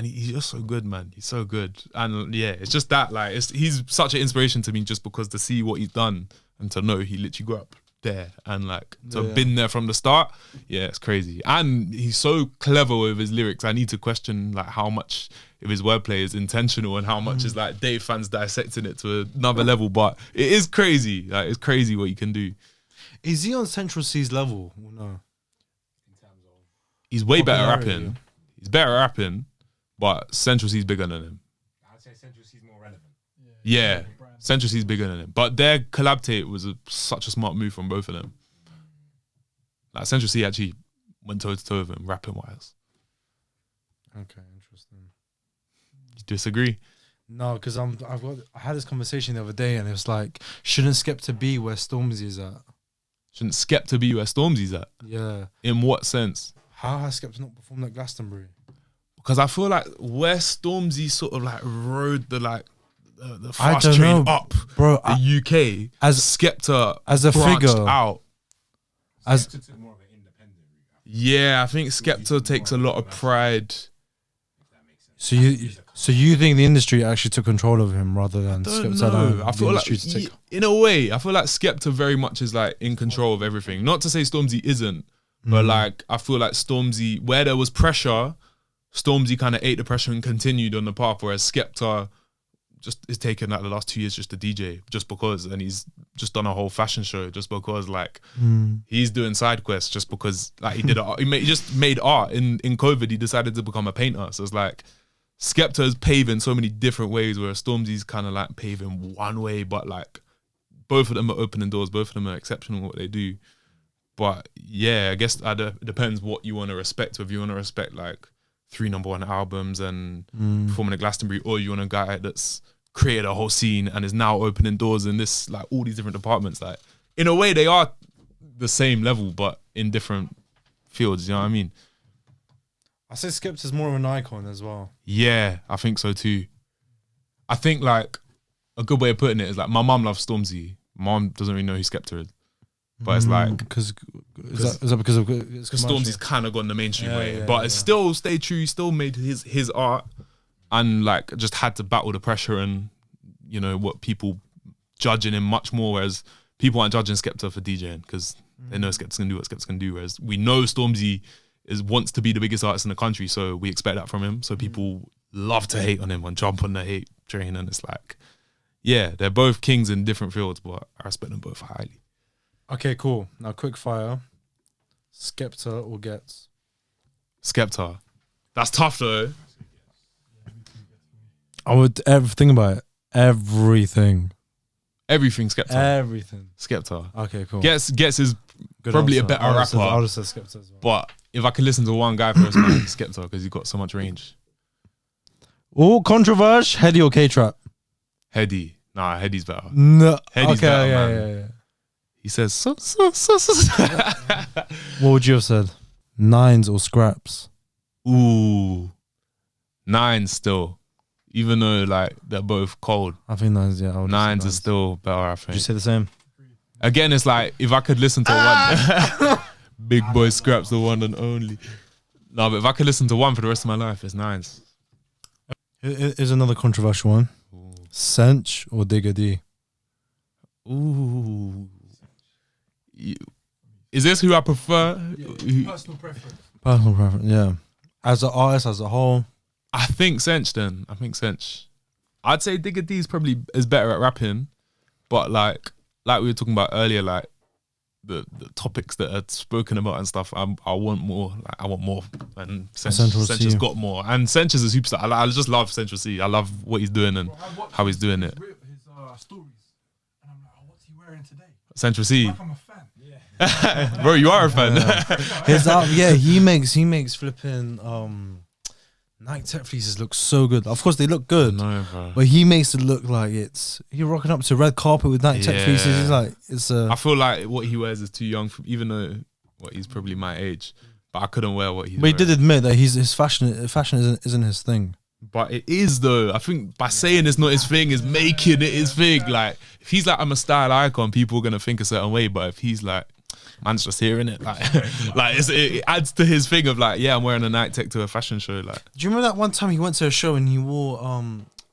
he's just so good, man. He's so good. And yeah, it's just that, like, he's such an inspiration to me, just because to see what he's done and to know he literally grew up there and like to have been there from the start. Yeah, it's crazy. And he's so clever with his lyrics. I need to question like how much of his wordplay is intentional and how much is like Dave fans dissecting it to another level. But it is crazy. Like, it's crazy what he can do. Is he on Central C's level or no? He's way better rapping. He's better rapping, but Central C's bigger than him. I'd say Central C's more relevant. Yeah, Central C's bigger than him. But their collab tape was such a smart move from both of them. Like, Central C actually went toe to toe with him, rapping wise. Okay, interesting. You disagree? No, because I had this conversation the other day, and it was like, shouldn't Skepta be where Stormzy is at? Shouldn't Skepta be where Stormzy's at? Yeah. In what sense? How has Skepta not performed at Glastonbury? Because I feel like where Stormzy sort of like rode the fast train up, bro, the UK, as Skepta as a figure out. As took more of an independent route. Yeah, I think Skepta takes a lot of pride. So you think the industry actually took control of him rather than Skepta? I feel like, in a way, I feel like Skepta very much is like in control of everything. Not to say Stormzy isn't, but like, I feel like Stormzy, where there was pressure, Stormzy kind of ate the pressure and continued on the path, whereas Skepta just is taking like the last 2 years just to DJ, just because, and he's just done a whole fashion show just because, like, he's doing side quests just because, like, he just made art. In COVID, he decided to become a painter. So it's like, Skepta is paving so many different ways, whereas Stormzy's kind of like paving one way, but like both of them are opening doors, both of them are exceptional at what they do. But yeah, I guess it depends what you want to respect. If you want to respect like 3 #1 albums and performing at Glastonbury, or you want a guy that's created a whole scene and is now opening doors in this, like, all these different departments. Like, in a way, they are the same level, but in different fields. You know what I mean? I say Skepta's more of an icon as well. Yeah, I think so too. I think like a good way of putting it is like, my mum loves Stormzy. My mum doesn't really know who Skepta is. But it's like, because is that because of Stormzy's kind of gone the mainstream way, but it's still stayed true. He still made his art, and like just had to battle the pressure and, you know, what people judging him much more. Whereas people aren't judging Skepta for DJing because they know Skepta's gonna do what Skepta's gonna do. Whereas we know Stormzy wants to be the biggest artist in the country, so we expect that from him. So people love to hate on him and jump on the hate train, and it's like, yeah, they're both kings in different fields, but I respect them both highly. Okay, cool. Now, quick fire. Skepta or Gets? Skepta. That's tough though. I would think about it. Everything Skepta. Everything. Skepta. Okay, cool. Gets is Good probably answer. a better rapper. I'll just say Skepta as well. But if I could listen to one guy first, man, Skepta, because he's got so much range. Oh, controversial. Heady or K-Trap? Heady. Nah, Heady's better. No. Heady's better, man. Yeah. He says so. What would you have said? Nines or Scraps? Ooh. Nines still. Even though like they're both cold. I think Nines, yeah. Nines is still better, I think. Did you say the same? Again, it's like if I could listen to one Big Boy Scraps, the one and only. No, but if I could listen to one for the rest of my life, it's Nines. Here's another controversial one. Ooh. Sench or Digga D? Ooh. Is this who I prefer? Personal preference. Personal preference, yeah. As an artist, as a whole? I think Sench then. I think Sench. I'd say Digga D is better at rapping, but like we were talking about earlier, like the topics that are spoken about and stuff, I want more. Like, I want more. And Sench has got more. And Sench is a superstar. I just love Central C. I love what he's doing and how he's doing it. His stories. And I'm like, oh, what's he wearing today? Central C. Like I'm a fan. Yeah. Bro, you are a fan. He makes flipping Nike Tech fleeces look so good. Of course they look good. No, bro. But he makes it look like you're rocking up to red carpet with Nike Tech fleeces. He's like, I feel like what he wears is too young for, even though he's probably my age. But I couldn't wear what he's But he wearing. did admit that his fashion isn't his thing. But it is though. I think by saying it's not his thing is making it his thing. Like if he's like I'm a style icon, people are gonna think a certain way. But if he's like, man's just hearing it, like it adds to his thing of like, yeah, I'm wearing a Nike Tech to a fashion show. Like, do you remember that one time he went to a show and he wore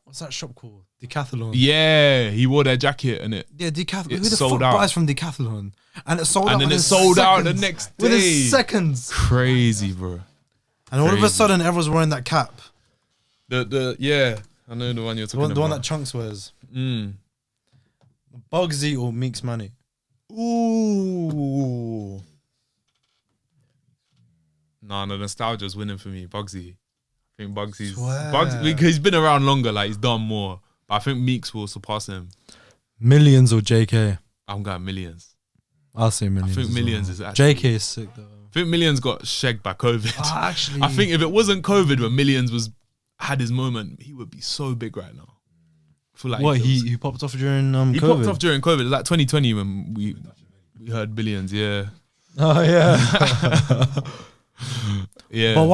what's that shop called? Decathlon. Yeah, he wore their jacket and it. Yeah, Decathlon. It Who the sold fuck out. buys from Decathlon? And it sold out. And then within it sold out the seconds. next day. Within seconds. Crazy, bro. And all of a Crazy. sudden, everyone's wearing that cap. Yeah, I know the one you're talking about. The one that Chunks wears. Bugsy or Meeks Money? Ooh. No, nostalgia's winning for me. Bugsy. I think Bugsy's because he's been around longer, like he's done more. But I think Meeks will surpass him. Millions or JK? I'm going Millions. I'll say Millions. I think Millions is actually JK is sick though. I think Millions got shagged by COVID. Actually, I think if it wasn't COVID when Millions had his moment, he would be so big right now. I feel like what he popped off during COVID. He popped off during COVID. It was like 2020 when we heard Billions. Yeah. Oh yeah. Yeah. But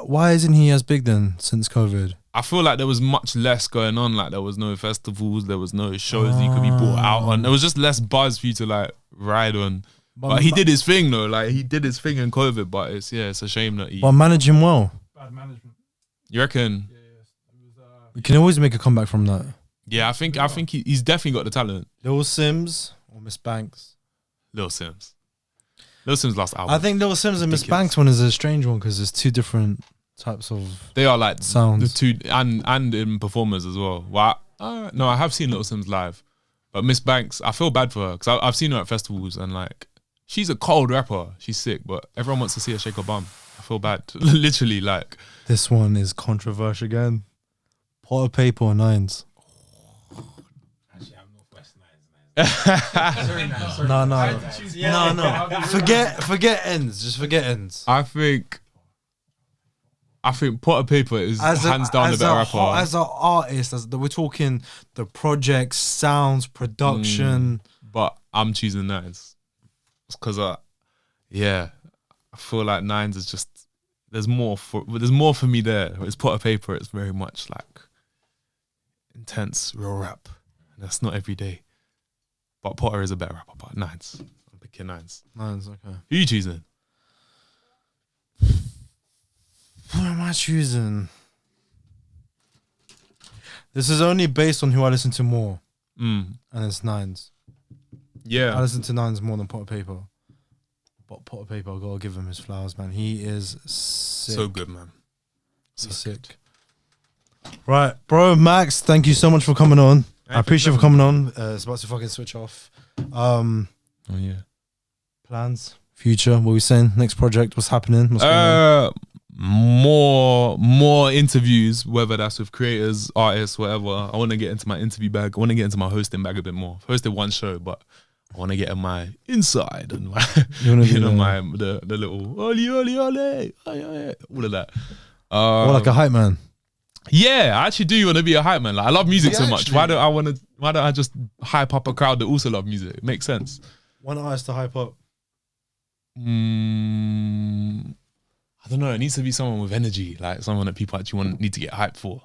why isn't he as big then since COVID? I feel like there was much less going on. Like there was no festivals, there was no shows you could be brought out on. There was just less buzz for you to like ride on. But he did his thing though. Like he did his thing in COVID. But it's a shame that he. But managing well. Bad management. You reckon? Yeah. It was, You can always make a comeback from that. Yeah, I think he's definitely got the talent. Lil Sims or Miss Banks? Lil Sims. Lil Sims' last album. I think Lil Sims and Miss Banks one is a strange one because there's two different types of. They are like sounds. The two and in performers as well. Well, no, I have seen Lil Sims live, but Miss Banks, I feel bad for her because I've seen her at festivals and like she's a cold rapper. She's sick, but everyone wants to see her shake her bum. I feel bad, literally. Like this one is controversial again. Pot of Paper or Nines? Actually, I'm Northwest Nines. No. Forget ends. Just forget ends. I think Pot of Paper is hands down the better rapper. As an artist, we're talking the projects, sounds, production. But I'm choosing Nines because I feel like Nines is just there's more for me there. It's Pot of Paper. It's very much like intense real rap. And that's not every day. But Potter is a better rapper. But Nines, I'm picking Nines. Nines, okay. Who are you choosing? What am I choosing? This is only based on who I listen to more. And it's Nines. Yeah. I listen to Nines more than Pot of Paper. But Pot of Paper, I gotta give him his flowers, man. He is sick. So good, man. So sick. Right, bro, Max, thank you so much for coming on. I appreciate you for coming on. It's about to fucking switch off. Oh yeah. Plans, future. What are we saying? Next project. What's happening? What's going on? More interviews, whether that's with creators, artists, whatever. I want to get into my interview bag. I want to get into my hosting bag a bit more. I've hosted one show, but I want to get in my inside and my, my the little oli all of that. Like a hype man. Yeah, I actually do want to be a hype man. Like, I love music so much. Why don't I just hype up a crowd that also love music? It makes sense. One artist to hype up. I don't know. It needs to be someone with energy, like someone that people actually need to get hyped for.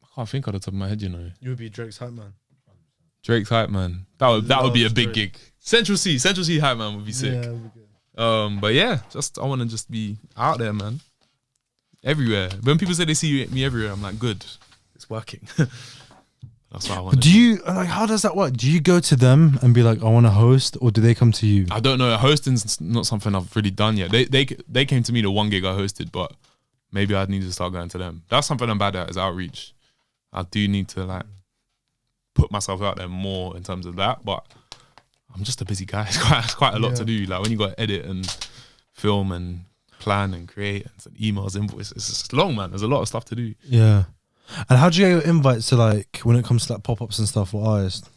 I can't think of the top of my head, you know. You would be Drake's hype man. Drake's hype man. That would be a big gig. Central C hype man would be sick. Yeah, that'd be good. But yeah, I want to just be out there, man. Everywhere. When people say they see me everywhere, I'm like, good. It's working. That's what I want. Do you like? How does that work? Do you go to them and be like, I want to host, or do they come to you? I don't know. Hosting's not something I've really done yet. They came to me the one gig I hosted, but maybe I'd need to start going to them. That's something I'm bad at, is outreach. I do need to like put myself out there more in terms of that, but I'm just a busy guy. It's quite a lot to do. Like when you got to edit and film and plan and create and send emails, invoices, it's long, man. There's a lot of stuff to do. Yeah. And how do you get your invites to, like, when it comes to like pop-ups and stuff for artists?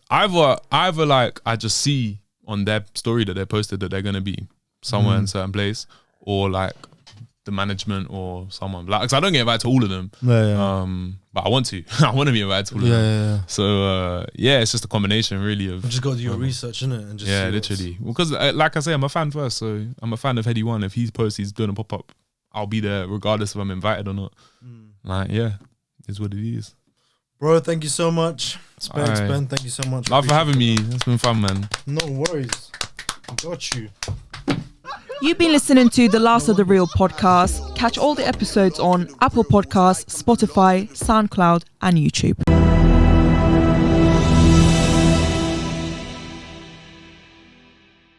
Either like I just see on their story that they posted that they're gonna be somewhere in a certain place, or like the management or someone. Like, 'cause I don't get invited to all of them. But I want to. I want to be invited to all of them. So it's just a combination really of. You just got to do your research, innit? And just literally. Because like I say, I'm a fan first, so I'm a fan of Heady One. If he's doing a pop up, I'll be there regardless if I'm invited or not. Like, it's what it is. Bro, thank you so much. Ben, thank you so much. Love for having me. It's been fun, man. No worries. Got you. You've been listening to The Last of the Real podcast. Catch all the episodes on Apple Podcasts, Spotify, SoundCloud, and YouTube.